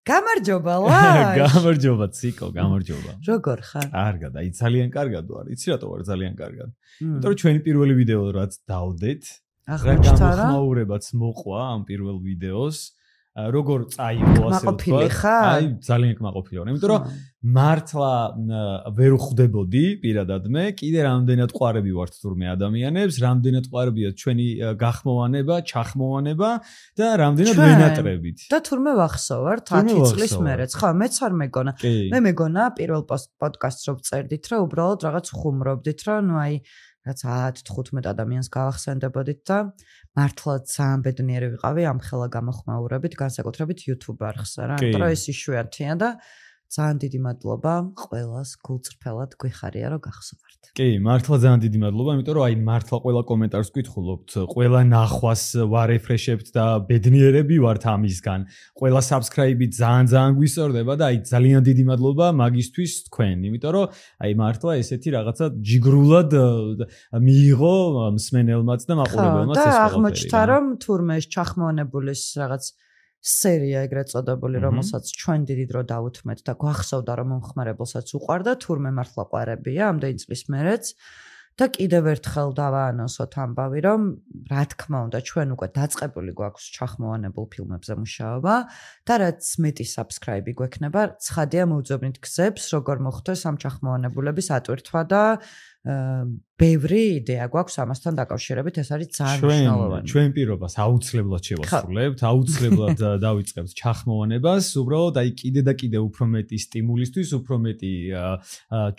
გამარჯობა ლაშ. გამარჯობა ციკო, გამარჯობა. როგორ ხარ? კარგად, აი ძალიან კარგად ვარ. იცი რატო ვარ ძალიან კარგად? იმიტომ რომ ჩვენი პირველი ვიდეო რაც დავდეთ, რა გამოხმაურებაც მოყვა ამ პირველ ვიდეოს. როგორ წაიღო ასე ვთქვა? აი ძალიან კმაყოფილი ვარ. იმიტომ რომ მართლა ვერ ხვდებოდი პირადად მე, კიდე რამდენად ყვარები ვართ თურმე ადამიანებს, რამდენად ყვარებია ჩვენი გახმოვანება, ჩახმოვანება და რამდენად ვენატრებით. და თურმე ვახსოვართ 10 წლის მერეც. ხო, მეც არ მეგონა. მე მეგონა პირველ პოდკასტს რო წერდით, რომ უბრალოდ რაღაც ხუმრობდით, რომ ნუ აი რაც 10-15 ადამიანს გავახსენდებოდით და მართლა ძალიან ბედნიერი ვიყავი ამ ხელა გამოხმაურებით, განსაკუთრებით YouTube არხსა რა. იმიტომ რომ ეს იშვიათია და ძალიან დიდი მადლობა ყველას გულწრფელად გვიხარია რომ გახსოვართ. კი, მართლა ძალიან დიდი მადლობა, იმიტომ რომ აი მართლა ყველა კომენტარს გკითხულობთ, ყველა ნახვას ვარეფრეშებთ და ბედნიერები ვართ ამისგან. ყველა subscribe-ი ძალიან გვისწორდება და აი ძალიან დიდი მადლობა მაგისთვის თქვენ, იმიტომ რომ აი მართლა ესეთი რაღაცა ჯიგრულად მიიღო მსმენელმაც და მაყურებელმაც ეს ყველაფერი. და აღმოჩნდა რომ თურმე ეს ჩახმოვანებულის რაღაც სერია ეგრეთ წოდებული, რომელსაც ჩვენ დიდი დრო დაუთმეთ და გვახსოვდა რომ მომხმარებელსაც უყვარდა, თურმე მართლა ყვარებია ამდენი წლის მერეც და კიდევ ერთხელ დავაანონსოთ ამბავი, რომ რა თქმა უნდა ჩვენ უკვე დაწყებული გვაქვს ჩახმოვანებულ ფილმებზე მუშაობა და რაც მეტი subscribe-ი გვექნება, ცხადია მოვძებნით გზებს, როგორ მოხდეს ამ ჩახმოვანებულების ატვირთვა და ბევრი იდეა გვაქვს ამასთან დაკავშირებით, ეს არის ძალიან მნიშვნელოვანი. ჩვენ პირობას აუცილებლად შევასრულებთ, აუცილებლად დავიწყებთ ჩახმოვანებას, უბრალოდ აი კიდე და კიდე უფრო მეტი სტიმულისთვის, უფრო მეტი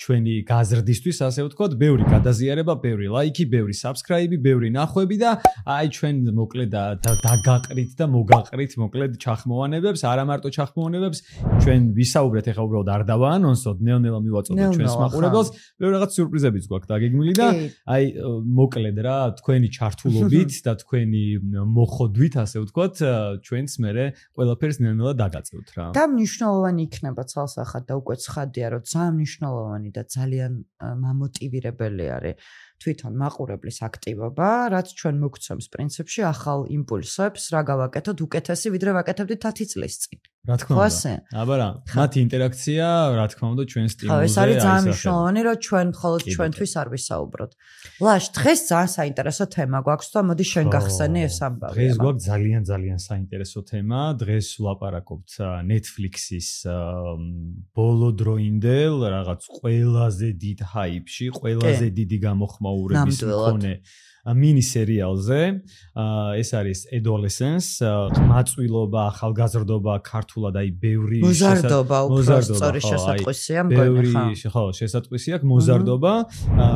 ჩვენი გაზრდისთვის, ასე ვთქვათ, ბევრი გადაზიარება, ბევრი ლაიქი, ბევრი subscribe-ი, ბევრი ნახვები და აი ჩვენ მოკლედ დაგაყრით და მოგაყრით მოკლედ ჩახმოვანებებს, არა მარტო ჩახმოვანებებს, ჩვენ ვისაუბრეთ, ეხლა უბრალოდ არ დავაანონსოთ, ნელ-ნელა მივაწოდოთ ჩვენს მაყურებელს, ბევრი რაღაც სიურპრიზებიც გვაქვს დაგეგმილი და აი მოკლედ რა თქვენი ჩართულობით და თქვენი მოხოდვით ასე ვთქვათ ჩვენს მერე ყველაფერს ნელ-ნელა დაგაწევთ რა. და მნიშვნელოვანი იქნება ცალსახად და უკვე ცხადია რომ ძალიან მნიშვნელოვანი და ძალიან მამოტივირებელი არის თვითონ მაყურებლის აქტივობა, რაც ჩვენ მოგცემს პრინციპში ახალ იმპულსებს, რა გავაკეთოთ უკეთესი ვიდრე ვაკეთებდით 10 წლის წინ. რა თქმა უნდა. აბა რა, მათი ინტერაქცია, რა თქმა უნდა, ჩვენ სტიმულზე ეს არის ძალიან მნიშვნელოვანი, რომ ჩვენ მხოლოდ ჩვენთვის არ ვისაუბროთ. ლაშ, დღეს ძალიან საინტერესო თემა გვაქვს და მოდი შენ გახსენე ეს ამბავი. დღეს გვაქვს ძალიან საინტერესო თემა. დღეს ვლაპარაკობთ Netflix-ის ბოლოდროინდელ რაღაც ყველაზე დიდ ჰაიპში, ყველაზე დიდი გამოხმაურების მქონე mini სერიალზე. ეს არის Adolescence, ყმაწვილობა, ახალგაზრდობა, ქართულად აი ბევრი მოზარდობა, უფრო სწორი შესატყვისია მგონი ხა. ხო, შესატყვისი აქვს მოზარდობა,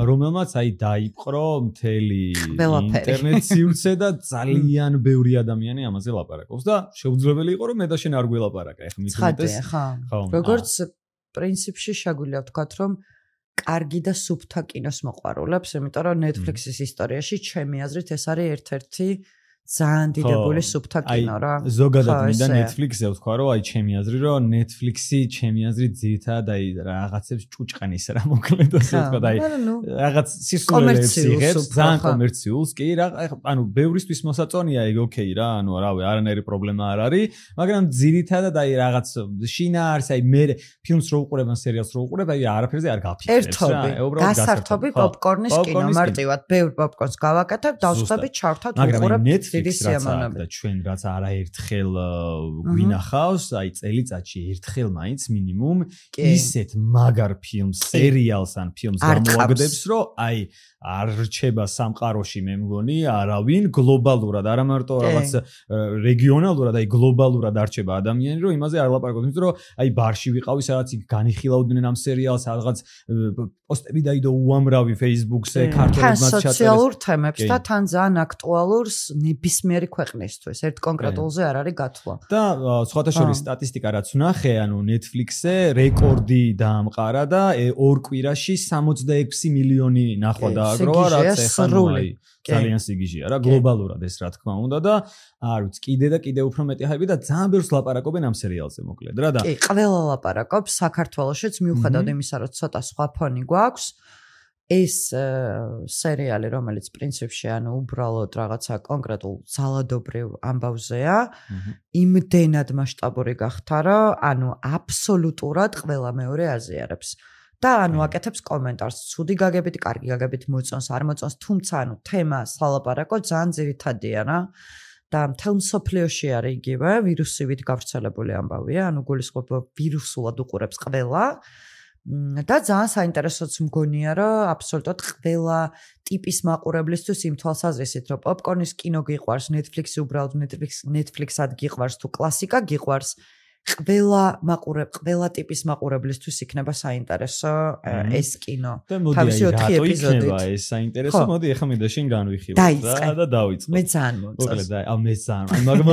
რომელმაც აი დაიპყრო მთელი ინტერნეტ სივრცე და ძალიან ბევრი ადამიანი ამაზე ლაპარაკობს და შეუძლებელი იყო რომ მე და შენ არ გველაპარაკა ეხლა მithumetes. ხა. როგორც პრინციპში შეგვიძლია ვთქვათ რომ კარგი და სუფთა კინოს მოყვარულებს, იმიტომ რომ Netflix-ის ისტორიაში ჩემი აზრით ეს არის ერთ-ერთი ძალიან დიდებული სუფთა კინო რა. ზოგადად მინდა Netflix-ზე ვთქვა რომ აი ჩემი აზრი რომ Netflix-ი ჩემი აზრით ძირითადად აი რაღაცებს ჭუჭყანის რა მოკლედ ასე ვთქვა აი რაღაც სისულელებს იღებს ძალიან კომერციულს კი რა ანუ ბევრისთვის მოსაწონია ეგ ოკეი რა ანუ რავი არანაირი პრობლემა არ არის მაგრამ ძირითადად აი რაღაც შინაარს აი მე ფილმს რო უყურებ ან სერიალს რო უყურებ აი არაფერზე არ გაფიქრებს რა უბრალოდ გასართობი პოპკორნის კინო მარტივად ბევრ პოპკორნს გავაკეთებ დავსვები ჩავთავთ უყურებ და ჩვენ რაც არაერთხელ გვინახავს, აი წელიწადში ერთხელ მაინც მინიმუმ ისეთ მაგარ ფილმს, სერიალს ან ფილმს გამოაგდებს, რომ აი არ რჩება სამყაროში მე მგონი არავინ გლობალურად, არა მარტო რაღაც რეგიონალურად, აი გლობალურად არ რჩება ადამიანი, რომ იმაზე არ ლაპარაკობთ, იმიტომ რომ აი ბარში ვიყავი, სადაც განიხილავდნენ ამ სერიალს, რაღაც პოსტები დაიდო უამრავი Facebook-ზე, ქართულებმაც ჩაწერეს. თან სოციალურ თემებს და თან ძალიან აქტუალურს ნებისმიერი ქვეყნისთვის ერთ კონკრეტულზე არ არის გათვლა. და სხვათა შორის სტატისტიკა რაც ვნახე, ანუ Netflix-ზე რეკორდი დაამყარა და ორ კვირაში 66 მილიონი ნახვა დააგროვა, რაც ეხლა ძალიან სიგიჟეა რა გლობალურად ეს რა თქმა უნდა და არ ვიცი კიდე და კიდე უფრო მეტი ჰაიპი და ძალიან ბევრს ლაპარაკობენ ამ სერიალზე მოკლედ რა და კი ყველა ლაპარაკობს საქართველოშიც მიუხედავად იმისა რომ ცოტა სხვა ფონი გვაქვს ეს სერიალი, რომელიც პრინციპში უბრალოდ რაღაცა კონკრეტულ ძალადობრივ ამბავზეა, იმდენად მასშტაბური გახდა, რომ აბსოლუტურად ყველა მეორე აზიარებს. და აკეთებს კომენტარს, ცუდი გაგებით, კარგი გაგებით მოწონს, არ მოწონს, თუმცა თემა სალაპარაკო ძალიან ძირითადია რა. და მთელ მსოფლიოში არის იგივე, ვირუსივით გავრცელებული ამბავია, გულისხმობა ვირუსულად უყურებს ყველა. და ძალიან საინტერესოც მგონია, რომ აბსოლუტურად ყველა ტიპის მაყურებლისთვის იმ თვალსაზრისით, რომ პოპკორნის კინო გიყვარს, Netflix-ი უბრალოდ Netflix-ად გიყვარს თუ კლასიკა გიყვარს, ყველა ტიპის მაყურებლისთვის იქნება საინტერესო ეს კინო. თავისი 4 ეპიზოდით. იქნება ეს საინტერესო. მოდი ახლა მინდა შენ განვიხილოთ და დავიწყოთ. მე ძალიან მომწონს. მოკლედ მე ძალიან. მაგრამ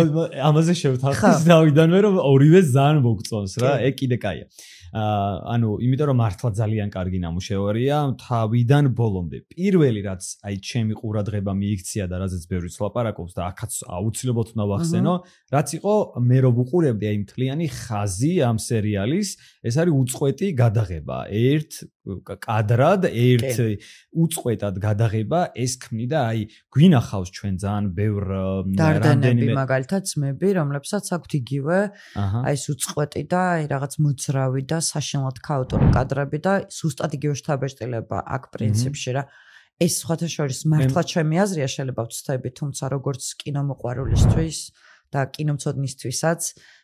ამაზე შევთანხმდით დავიდანვე რომ ორივე ძალიან მოგწონს რა. კიდე კაია. იმიტომ რომ მართლა ძალიან კარგი ნამუშევარია თავიდან ბოლომდე. პირველი რაც ჩემი ყურადღება მიიქცია და რაზეც ბევრიც ლაპარაკობს და აქაც აუცილებლად უნდა ვახსენო, რაც იყო მე რომ ვუყურებდი მთლიანი ხაზი ამ სერიალის, ეს არის უწყვეტი გადაღება. ერთ კადრად, ერთ უწყვეტად გადაღება, ეს ქმნიდა გვინახავს ჩვენ ძალიან ბევრ რამდენიმე მაგალითად ძმები, რომლებსაც აქვთ იგივე ეს უწყვეტი და რაღაც მოძრავი და საშინლად ქაოტური კადრები და ზუსტად იგივე შთაბეჭდილება აქ პრინციპში რა. ეს სხვათა შორის მართლა ჩემი აზრია, შეიძლება ვცდები, თუმცა როგორც კინომოყვარულისთვის და კინომცოდნისთვისაც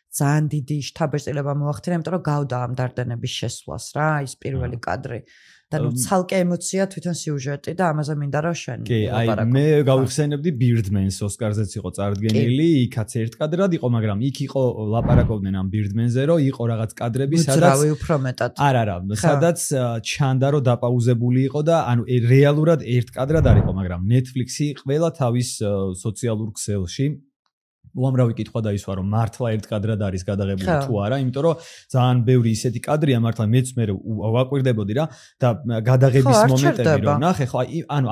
ძალიან დიდი შთაბეჭდილება მოახდინა, იმიტომ რომ გავდა ამ დარდენების შესვლას რა, ის პირველი კადრი. და ცალკე ემოცია თვითონ სიუჟეტი და ამაზე მინდა რომ შენ ლაპარაკო. მე გავიხსენებდი Birdman-ს ოსკარზეც იყო წარდგენილი, იქაც ერთ კადრად იყო, მაგრამ იქ იყო ლაპარაკობდნენ ამ Birdman-ზე, რომ იყო რაღაც კადრები, სადაც უძრავი უფრო მეტად. არა, სადაც ჩანდა რომ დაპაუზებული იყო და რეალურად ერთ კადრად არ იყო, მაგრამ Netflix-ი ყველა თავის სოციალურ ქსელში უამრავი კითხვა დაისვა რომ მართლა ერთ კადრად არის გადაღებული თუ არა, იმიტომ რომ ძალიან ბევრი ისეთი კადრია მართლა მეც მე ვაკვირდებოდი რა და გადაღების მომენტები რომ ნახე ხო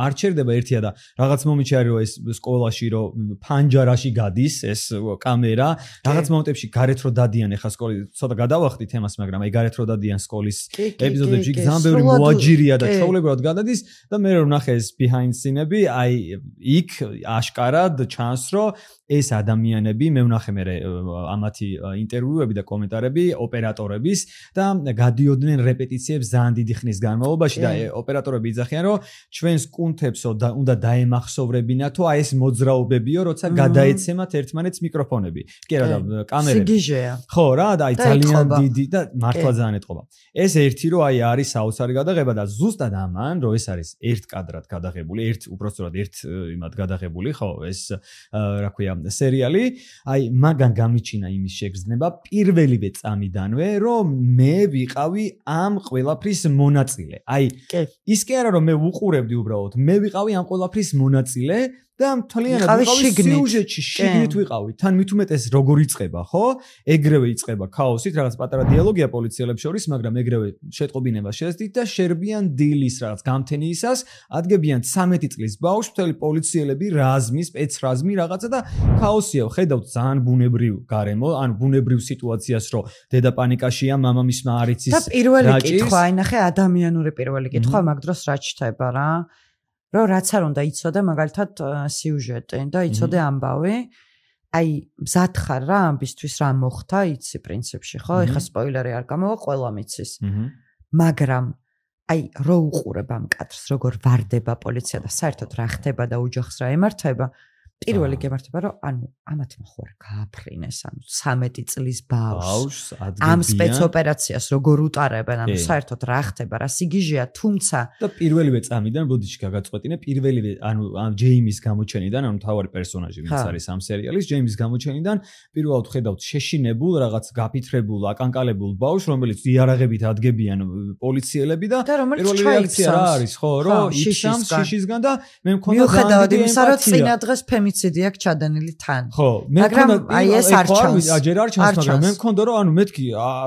არ ჩერდება ერთია და რაღაც მომენტში არის რომ ეს სკოლაში რომ ფანჯარაში გადის ეს კამერა, რაღაც მომენტებში გარეთ რო დადიან ეხა სკოლის ცოტა გადავახდით თემას, მაგრამ გარეთ რო დადიან სკოლის ეპიზოდებში ძალიან ბევრი მოაჯირია და ჩაოლებრად გადადის და მე რომ ნახე ეს behind scene-ები, იქ აშკარად ჩანს რომ ეს ადამიანები მე ვნახე მე ამათი ინტერვიუები და კომენტარები ოპერატორების და გადიოდნენ რეპეტიციებს ძალიან დიდი ხნის განმავლობაში და ოპერატორები იძახიან რომ ჩვენს კუნთებსო და უნდა დაემახსოვრებინათო ეს მოძრაობებიო როცა გადაეცემათ ერთმანეთს მიკროფონები. კი რა და კამერები. სიგიჟეა. ხო რა და ძალიან დიდი და მართლა ძალიან ეტყობა. ეს ერთი რომ არის საოცარი გადაღება და ზუსტად ამან რომ ეს არის ერთ კადრად გადაღებული, უпростоრად ერთ იმად გადაღებული, ხო, ეს რა ქვია სერიალი, მაგან გამიჩინა იმის შეგრძნება პირველივე წამიდანვე, რომ მე ვიყავი ამ ყველაფრის მონაწილე. ის კი არა რომ მე ვუყურებდი უბრალოდ, მე ვიყავი ამ ყველაფრის მონაწილე და მთლიანად ვიყავი სიუჟეტში, შიგნით ვიყავი. თან მით უმეტეს როგორ იწყება, ხო? ეგრევე იწყება ქაოსით, რაღაც პატარა დიალოგია პოლიციელებს შორის, მაგრამ ეგრევე შეტყობინება შეეცდით და შერბიან დილის რაღაც გამთენიისას, ადგებიან 13 წლის ბავშვს, მთელი პოლიციელები რაზმი, სპეცრაზმი რაღაცა და ქაოსია. ხედავთ ძალიან ბუნებრივ გარემო, ან ბუნებრივ სიტუაციას, რომ დედა პანიკაშია, მამამისმა არ იცის. და პირველი კითხვა, ნახე ადამიანური პირველი კითხვა, მაგ დროს რა ჩდება რა? რომ რაც არ უნდა იცოდე მაგალითად სიუჟეტი და იცოდე ამბავი, მზად ხარ რა ამბისთვის რა მოხდა, იცი პრინციპში, ხო? ეხლა სპოილერი არ გამოვა, ყველა მიცის. მაგრამ რო უყურებ ამ კადრს, როგორ ვარდება პოლიცია და საერთოდ რა ხდება და ოჯახს რა ემართება, პირველი გემართება რომ ამათი მოხوار გააფრინეს 13 წლის ბავშვს ამ სპეცოპერაციას როგორ უტარებენ, საერთოდ რა ხდება, რა სიგიჟეა, თუმცა და პირველივე წამიდან ბოდიში გაგაწყვეტინე, პირველივე ჯეიმის გამოჩენიდან, მთავარი პერსონაჟი ვინც არის ამ სერიალის, ჯეიმის გამოჩენიდან პირველად ხედავთ შეშინებულ, რაღაც გაფითრებულ, აკანკალებულ ბავშვს, რომელიც იარაღებით ადგებიან პოლიციელები და პირველი რეაქცია რა არის, ხო, რომ იშამს შიშისგან და მე მქონდა მიუხედავად იმისა, რომ წინა დღეს ფემიციდი აქვს ჩადენილი თან. ხო, მაგრამ აი ეს არ ჩანს. ჯერ არ ჩანს, მაგრამ მე მქონდა რომ ანუ მეთქი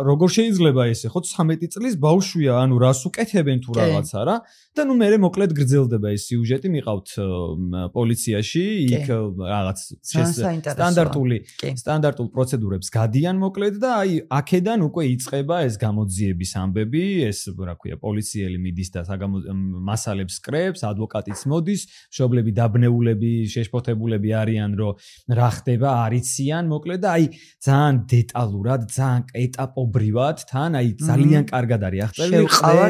როგორ შეიძლება ესე, ხო 13 წლის ბავშვია, ანუ რას უკეთებენ თუ რაღაცა რა. და ნუ მე მოკლედ გრძელდება ეს სიუჟეტი, მიყავთ პოლიციაში, იქ რაღაც სტანდარტულ პროცედურებს გადიან მოკლედ და აი აქედან უკვე იწყება ეს გამოძიების ამბები, ეს რა ქვია, პოლიციელი მიდის და მასალებს კრებს, ადვოკატიც მოდის, მშობლები დაბნეულები, შეშფოთებულები არიან, რომ რა ხდება, არიციან, მოკლედ და აი ძალიან დეტალურად, ძალიან ეტაპობრივად თან, აი ძალიან კარგად არის აღწერილი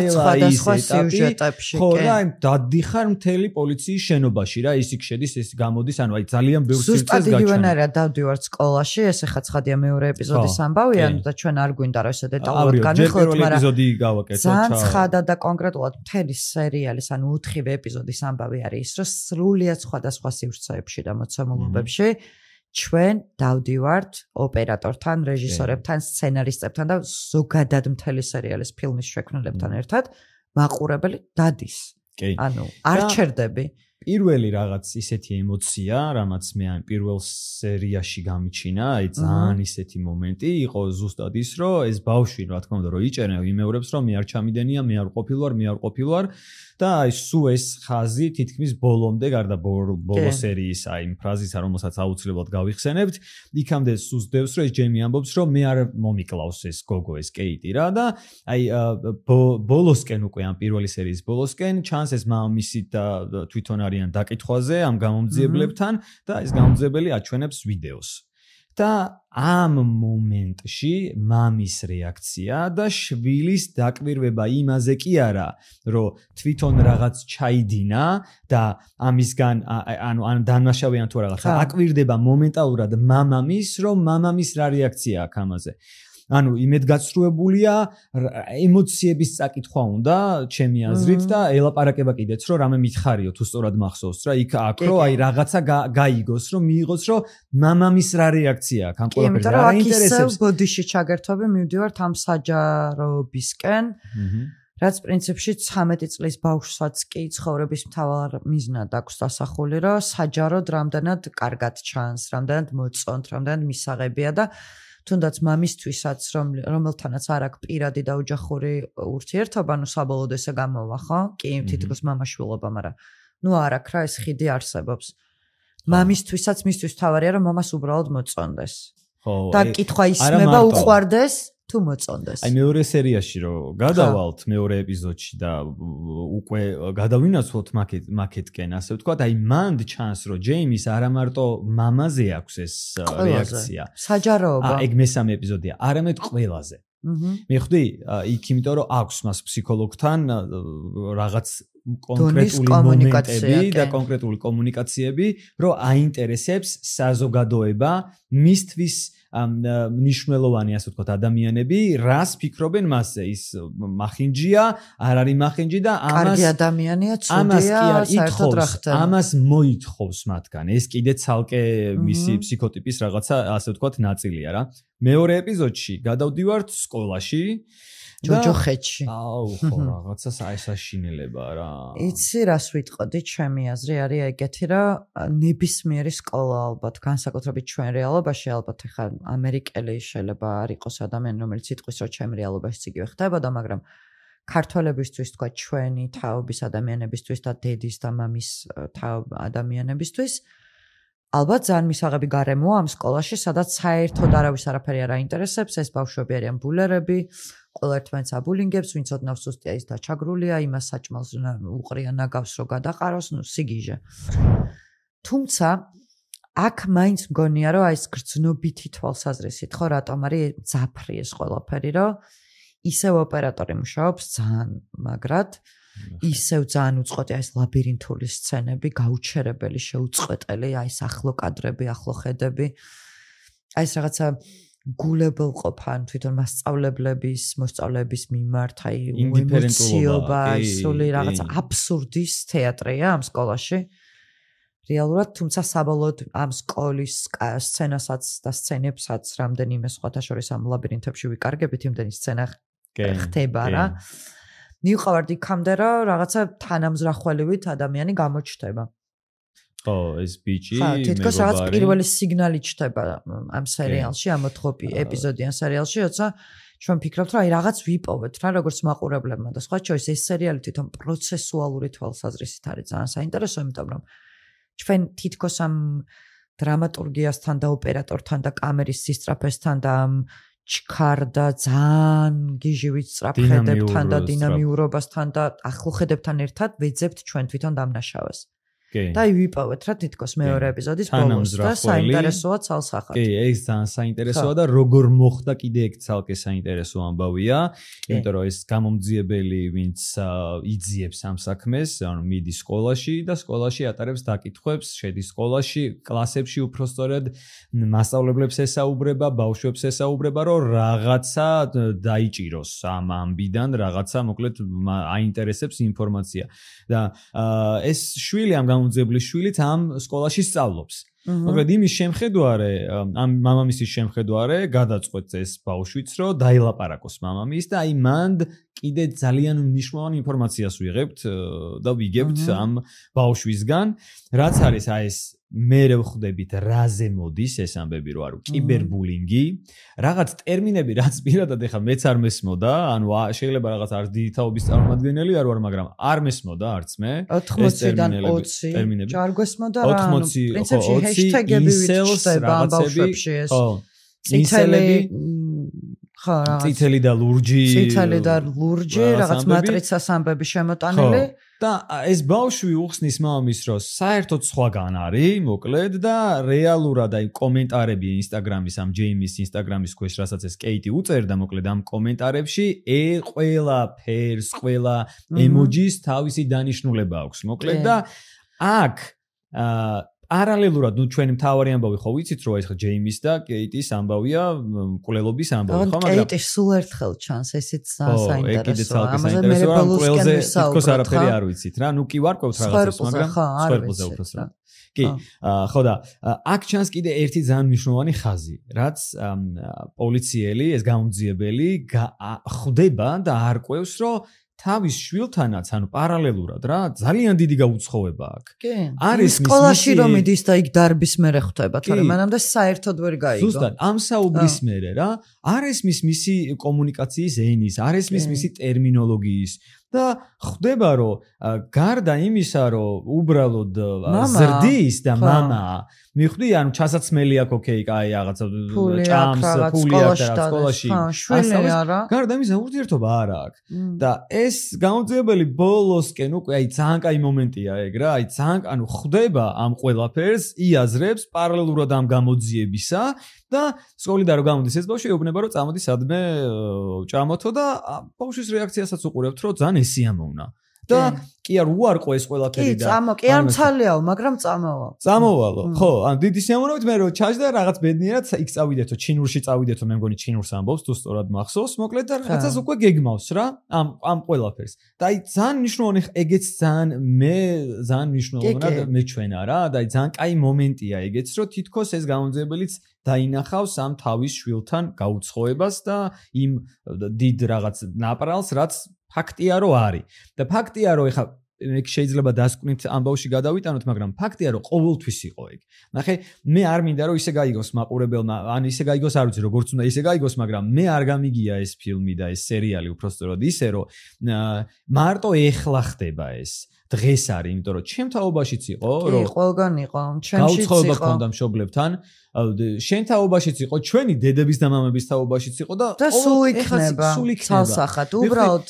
სხვადასხვა სიუჟეტებში. ხო, და აი დადიხარ მთელი პოლიციის შენობაში რა, ის იქ შედის, ეს გამოდის, ანუ აი ძალიან ბევრ სიუჟეტს გაჩვენა. ზუსტად იგივენაა დავდივართ სკოლაში, ეს ახლა ცხადია მეორე ეპიზოდის ამბავი, ანუ და ჩვენ არ გვინდა რომ ესე დეტალურად განვიხილოთ, მაგრამ ეპიზოდი გავაკეთოთ. ძალიან ცხადად და კონკრეტულად მთელი სერიალის, ანუ 4 ეპიზოდის ამბავი არის ის, რომ სრულიად სხვადასხვა სივრცეებში და მოცემულობებში ჩვენ დავდივართ ოპერატორთან, რეჟისორებთან, სცენარისტებთან და ზოგადად მთელი სერიალის ფილმის შექმნელებთან ერთად მაყურებელი დადის. ანუ არ ჩერდები. პირველი რაღაც ისეთი ემოცია, რამაც მე ამ პირველ სერიაში გამიჩინა, აი ძალიან ისეთი მომენტი იყო ზუსტად ის, რომ ეს ბავშვი, რა თქმა უნდა, რომ იჭერენ იმეორებს, რომ მე არ ჩამიდენია, მე არ ყოფილვარ და აი სულ ეს ხაზი თითქმის ბოლომდე, გარდა ბოლო სერიის აი იმ ფრაზისა, რომელსაც აუცილებლად გავიხსენებთ, იქამდე სუსდევს, რომ ეს ჯეიმი ამბობს, რომ მე არ მომიკლავს ეს გოგო, ეს კეიტი რა და აი ბოლოსკენ უკვე ამ პირველი სერიის ბოლოსკენ ჩანს ეს მამამისი და თვითონ არიან დაკითხვაზე ამ გამომძიებლებთან და ეს გამომძიებელი აჩვენებს ვიდეოს. და ამ მომენტში მამის რეაქცია და შვილის დაკვირვება იმაზე კი არა, რომ თვითონ რაღაც ჩაიდინა და ამისგან ანუ დანაშავიან თუ რაღაცა, აკვირდება მომენტალურად მამამის, რომ მამამის რა რეაქცია აქვს ამაზე. ანუ იმედგაცრუებულია ემოციების წაკითხვა უნდა ჩემი აზრით და ელაპარაკება კიდეც რომ რამე მითხარიო თუ სწორად მახსოვს რა იქ აქ რომ აი რაღაცა გაიგოს რომ მიიღოს რომ მამამის რა რეაქცია აქვს ამ ყველაფერზე რა ინტერესებს ბოდიში ჩაგერთვები მივდივართ ამ საჯაროებისკენ რაც პრინციპში 13 წლის ბავშვსაც კი ცხოვრების მთავარ მიზნად აქვს დასახული რომ საჯაროდ რამდენად კარგად ჩანს რამდენად მოწონთ რამდენად მისაღებია და თუნდაც მამისთვისაც რომელთანაც არ აქვს პირადი და ოჯახური ურთიერთობა, ნუ საბოლოოდ ესე გამოვა, ხო? კი, თითქოს მამაშვილობა, მაგრამ ნუ არ აქვს რა ეს ხიდი არსებობს. მამისთვისაც მისთვის თავარია რომ მამას უბრალოდ მოწონდეს. ხო. და კითხვა ისმება უყვარდეს თუ მოწონდეს. აი მეორე სერიაში რომ გადავალთ მეორე ეპიზოდში და უკვე გადავინაცვლოთ მაკეტკენ ასე ვთქვათ, აი მანდ ჩანს რომ ჯეიმის არა მარტო მამაზე აქვს ეს რეაქცია. საჯაროობა. ეგ მესამე ეპიზოდია, არამედ ყველაზე. მე ხვდი იქ იმიტომ რომ აქვს მას ფსიქოლოგთან რაღაც კონკრეტული მომენტები და კონკრეტული კომუნიკაციები, რომ აინტერესებს საზოგადოება მისთვის მნიშვნელოვანი ასე ვთქვათ ადამიანები რას ფიქრობენ მასზე ის მახინჯია არ არის მახინჯი და ამას კარგი ადამიანია ცუდია საერთოდ რა ხდება ამას მოითხოვს მათგან ეს კიდე ცალკე მისი ფსიქოტიპის რაღაცა ასე ვთქვათ ნაწილია რა მეორე ეპიზოდში გადავდივართ სკოლაში ჯოჯოხეთში აუ ხო რაღაცა საესაშინელება რა იცი რას ვიტყოდი ჩემი აზრი არის ეგეთი რომ ნებისმიერი სკოლა ალბათ განსაკუთრებით ჩვენ რეალობაში ალბათ ახლა ამერიკელი შეიძლება არ იყოს ადამიანი რომელიც იტყვის რომ ჩემ რეალობაში იგივე ხდებოდა მაგრამ ქართველებისთვის თქვა ჩვენი თაობის ადამიანებისთვის და დედის და მამის ადამიანებისთვის ალბათ ძალიან მისაღები გარემოა ამ სკოლაში სადაც საერთოდ არავის არაფერი არ აინტერესებს ეს ბავშვები არიან ბულერები ყველა ერთმანეთს აბულინგებს ვინც ოდნავს სუსტია ის დაჩაგრულია იმას საჭმელს უყრია ნაგავს რო გადაყაროს ნუ სიგიჟე თუმცა აქ მაინც მგონია რომ აი ეს გრძნობითი თვალსაზრისით ხო რატომ არის ძაფრი ეს ყველაფერი რომ ისევ ოპერატორი მუშაობს ძალიან მაგრად ისევ ძალიან უწყვეტი აი ეს ლაბირინთული სცენები გაუჩერებელი შეუწყვეტელი აი ეს ახლო კადრები ახლო ხედები აი ეს რაღაცა გულებელ ყოფან თვითონ მასწავლებლების მოსწავლეების მიმართ აი ემოციობა სული რაღაცა აბსურდის თეატრია ამ სკოლაში რეალურად თუმცა საბოლოოდ ამ სკოლის სცენასაც და სცენებსაც რამდენიმე სხვათა შორის ამ ლაბირინთებში ვიკარგებით იმდენი სცენა ხდება რა მივყავართ იქამდე რომ რაღაცა თანამზრახველივით ადამიანი გამოჩნდება ხო, ეს ბიჭი ხო, თითქოს რაღაც პირველი სიგნალი ჩდება ამ სერიალში, ამ 4 ეპიზოდიან სერიალში, როცა ჩვენ ფიქრობთ, რომ აი რაღაც ვიპოვეთ რა, როგორც მაყურებლებმა და სხვა შორის ეს სერიალი თვითონ პროცესუალური თვალსაზრისით არის ძალიან საინტერესო, იმიტომ რომ ჩვენ თითქოს ამ დრამატურგიასთან და ოპერატორთან და კამერის სისწრაფესთან და ამ ჩქარდა ძალიან გიჟივით სწრაფხედებთან და დინამიურობასთან და ახლოხედებთან ერთად ვეძებთ ჩვენ თვითონ დამნაშავეს. და ვიპოვეთ რა თითქოს მეორე ეპიზოდის ბოლოს და საინტერესოა ცალსახად. კი, ეს ძალიან საინტერესოა და როგორ მოხდა კიდე ეგ ცალკე საინტერესო ამბავია, იმიტომ რომ ეს გამომძიებელი, ვინც იძიებს ამ საქმეს, ანუ მიდის სკოლაში და სკოლაში ატარებს დაკითხვებს, შედის სკოლაში, კლასებში უпростоრად მასწავლებლებს ესაუბრება, ბავშვებს ესაუბრება, რომ რაღაცა დაიჭიროს ამ ამბიდან, რაღაცა მოკლედ აინტერესებს ინფორმაცია. და ეს შვილი ამ გამომძიებლის შვილით ამ სკოლაში სწავლობს. მოკლედ იმის შემხედვარე, ამ მამამისის შემხედვარე გადაწყვეტს ეს ბავშვიც, რომ დაილაპარაკოს მამამისს და აი მანდ კიდე ძალიან მნიშვნელოვანი ინფორმაციას ვიღებთ და ვიგებთ ამ ბავშვისგან, რაც არის აი ეს მე ვხვდებით რაზე მოდის ეს ამბები რო არის კიბერბულინგი, რაღაც ტერმინები რაც პირადად ეხა მეც არ მესმოდა, ანუ შეიძლება რაღაც არ დიდი თაობის წარმომადგენელი არ ვარ, მაგრამ არ მესმოდა არც მე. 80-დან 20 ჯარგვესმოდა რა, ანუ პრინციპში ჰეშტეგები ვიჩნდება ამ ბავშვებში ეს. წითელი და ლურჯი რაღაც მატრიცას ამბები შემოტანილი და ეს ბავშვი უხსნის მამამისს, რომ საერთოდ სხვაგან არის, მოკლედ და რეალურად აი კომენტარები ინსტაგრამის ამ ჯეიმის ინსტაგრამის ქვეშ, რასაც ეს კეიტი უწერდა, მოკლედ ამ კომენტარებში ყველა ფერს, ყველა ემოჯის თავისი დანიშნულება აქვს, მოკლედ და აქ პარალელურად, ნუ ჩვენი მთავარი ამბავი ხო ვიცით, რომ ეს ჯეიმის და კეიტის ამბავია, მკვლელობის ამბავი, ხო, მაგრამ კეიტი სულ ერთხელ ჩანს, ესეც საინტერესოა. ამაზე მე ბოლოსკენ ვისაუბროთ, არაფერი არ ვიცით რა, ნუ კი ვარკვევთ რაღაცას, მაგრამ სვერპლზე უბრალოდ რა. კი, ხო და აქ ჩანს კიდე ერთი ძალიან მნიშვნელოვანი ხაზი, რაც პოლიციელი, ეს გამომძიებელი ხვდება და არკვევს, რომ თავის შვილთანაც, ანუ პარალელურად რა, ძალიან დიდი გაუცხოება აქვს. კი. არის სკოლაში რომ მიდის და იქ დარბის მერე ხვდება, თორემ მანამდე საერთოდ ვერ გაიგო. ზუსტად, ამ საუბრის მერე რა, არ ესმის მისი კომუნიკაციის ენის, არ ესმის მისი ტერმინოლოგიის და ხვდება, რომ გარდა იმისა, რომ უბრალოდ ზრდის და მამა მიხვდი, ანუ ჩასაცმელი აქვს, ოკეი, კაი, რაღაცა ჭამს, ფული აქვს სკოლაში. შვილი არა. გარდა იმისა, ურთიერთობა არ აქვს. და ეს გამომძიებელი ბოლოსკენ უკვე აი ძალიან კაი მომენტია ეგ რა, აი ძალიან, ანუ ხვდება ამ ყველაფერს, იაზრებს პარალელურად ამ გამოძიებისა და სკოლიდან რო გამოდის ეს ბავშვი, ეუბნება, რომ წამოდი სადმე ჭამოთო და ბავშვის რეაქციასაც უყურებთ, რომ ძალიან ესიამოვნა. და კი არ უარყო ეს ყველაფერი და კი არ მცალიაო, მაგრამ წამოვალო. ხო, ან დიდი სიამოვნებით მე რო ჩაჯდა რაღაც ბედნიერად იქ წავიდეთო, ჩინურში წავიდეთო, მე მგონი ჩინურს ამბობს, თუ სწორად მახსოვს, მოკლედ და რაღაცას უკვე გეგმავს რა, ამ ყველაფერს. და აი ძალიან მნიშვნელოვანი, ეგეც ძალიან მნიშვნელოვნად მეჩვენა რა, და აი ძალიან კაი მომენტია ეგეც, რომ თითქოს ეს გამომძიებელიც დაინახავს ამ თავის შვილთან გაუცხოებას და იმ დიდ რაღაც ნაპრალს, რაც ფაქტია რომ არის. და ფაქტია რომ ეხა მე შეიძლება დასკვნით ამბავში გადავიტანოთ, მაგრამ ფაქტია რომ ყოველთვის იყო ეგ. ნახე, მე არ მინდა რომ ისე გაიგოს მაყურებელმა, ან ისე გაიგოს არ ვიცი როგორც უნდა ისე გაიგოს, მაგრამ მე არ გამიგია ეს ფილმი და ეს სერიალი უпростоრად ისე რომ მარტო ეხლა ხდება ეს. დღეს არის, იმიტომ რომ ჩემ თაობაშიც იყო, რომ ყველგან იყო, ჩემშიც იყო. გაუცხოება ქონდა მშობლებთან, შენ თაობაშიც იყო, ჩვენი დედების და მამების თაობაშიც იყო და სულ იქნება. ცალსახად, უბრალოდ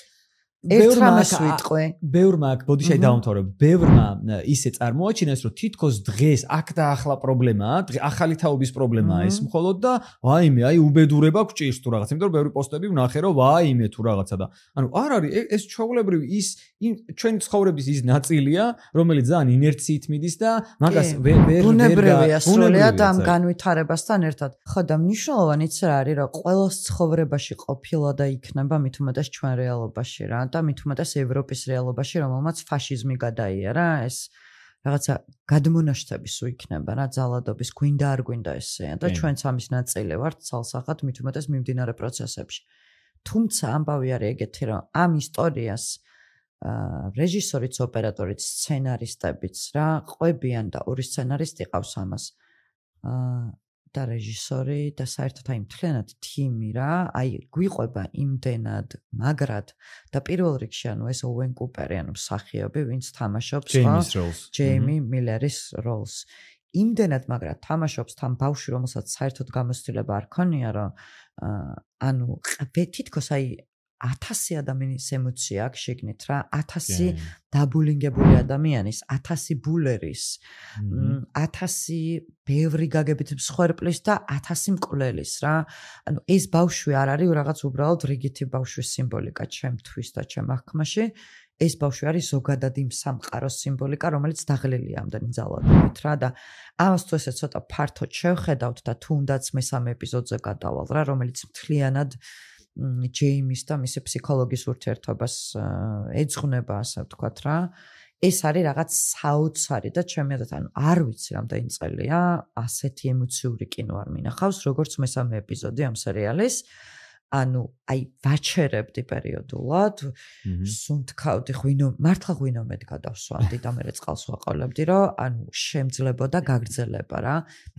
ერთმანეს ვიტყვე. ბევრმა აქ ბოდიში დაუნთორებ, ბევრმა ისე წარმოაჩინეს, რომ თითქოს დღეს აქ და ახლა პრობლემაა, ახალი თაობის პრობლემაა ეს მხოლოდ და ვაიმე, აი უბედურება გჭირს თუ რაღაცა, იმიტომ რომ ბევრი პოსტები ვნახე, რომ ვაიმე თუ რაღაცა და ანუ არ არის ეს ჩვეულებრივი ის ჩვენი ცხოვრების ის ნაწილია, რომელიც ძალიან ინერციით მიდის და მაგას ვერ ბუნებრივია სრულიად ამ განვითარებასთან ერთად. ხო და მნიშვნელოვანიც რა არის, რომ ყოველს ცხოვრებაში ყოფილა და იქნება მით უმეტეს ჩვენ რეალობაში რა. და მით უმეტეს ევროპის რეალობაში, რომელმაც ფაშიზმი გადაიარა, ეს რაღაცა გადმონაშთები სულ იქნება რა, ძალადობის გვინდა არ გვინდა ესეა და ჩვენც ამის ნაწილი ვართ ცალსახად მით უმეტეს მიმდინარე პროცესებში. თუმცა ამბავი არის ეგეთი, რომ ამ ისტორიას რეჟისორიც, ოპერატორიც, სცენარისტებიც რა ყვებიან და ორი სცენარისტი ყავს ამას. და რეჟისორი და საერთოდ აი მთლიანად თიმი რა, აი გვიყვება იმდენად მაგრად და პირველ რიგში ანუ ეს ოვენ კუპერი, ანუ მსახიობი, ვინც თამაშობს ჯეიმი მილერის როლს. იმდენად მაგრად თამაშობს თან ბავშვი, რომელსაც საერთოდ გამოცდილება არ ქონია, რომ ანუ თითქოს აი 1000 ადამიანის ემოცია აქვს შეგნით რა 1000 დაბულინგებული ადამიანის 1000 ბულერის 1000 ბევრი გაგებით მსხვერპლის და 1000 მკვლელის რა ანუ ეს ბავშვი არ არის რაღაც უბრალოდ რიგითი ბავშვის სიმბოლიკა ჩემთვის და ჩემ აღქმაში ეს ბავშვი არის ზოგადად იმ სამყაროს სიმბოლიკა რომელიც დაღლილია ამდენი ძალადობით რა და ამას თუ ესე ცოტა ფართოდ შევხედავთ და თუნდაც მესამე ეპიზოდზე გადავალ რა რომელიც მთლიანად ჯეიმის და მისი ფსიქოლოგის ურთიერთობას ეძღვნება ასე ვთქვათ რა ეს არის რაღაც საოცარი და ჩემი აზრით ანუ არ ვიცი რამდენი წელია ასეთი ემოციური კინო არ მინახავს როგორც მესამე ეპიზოდი ამ სერიალის ანუ აი ვაჩერებდი პერიოდულად სუნთქავდი მართლა ღვინო მეტ გადავსვამდი და მე წყალს ვაყოლებდი რომ ანუ შემძლებოდა გაგრძელება რა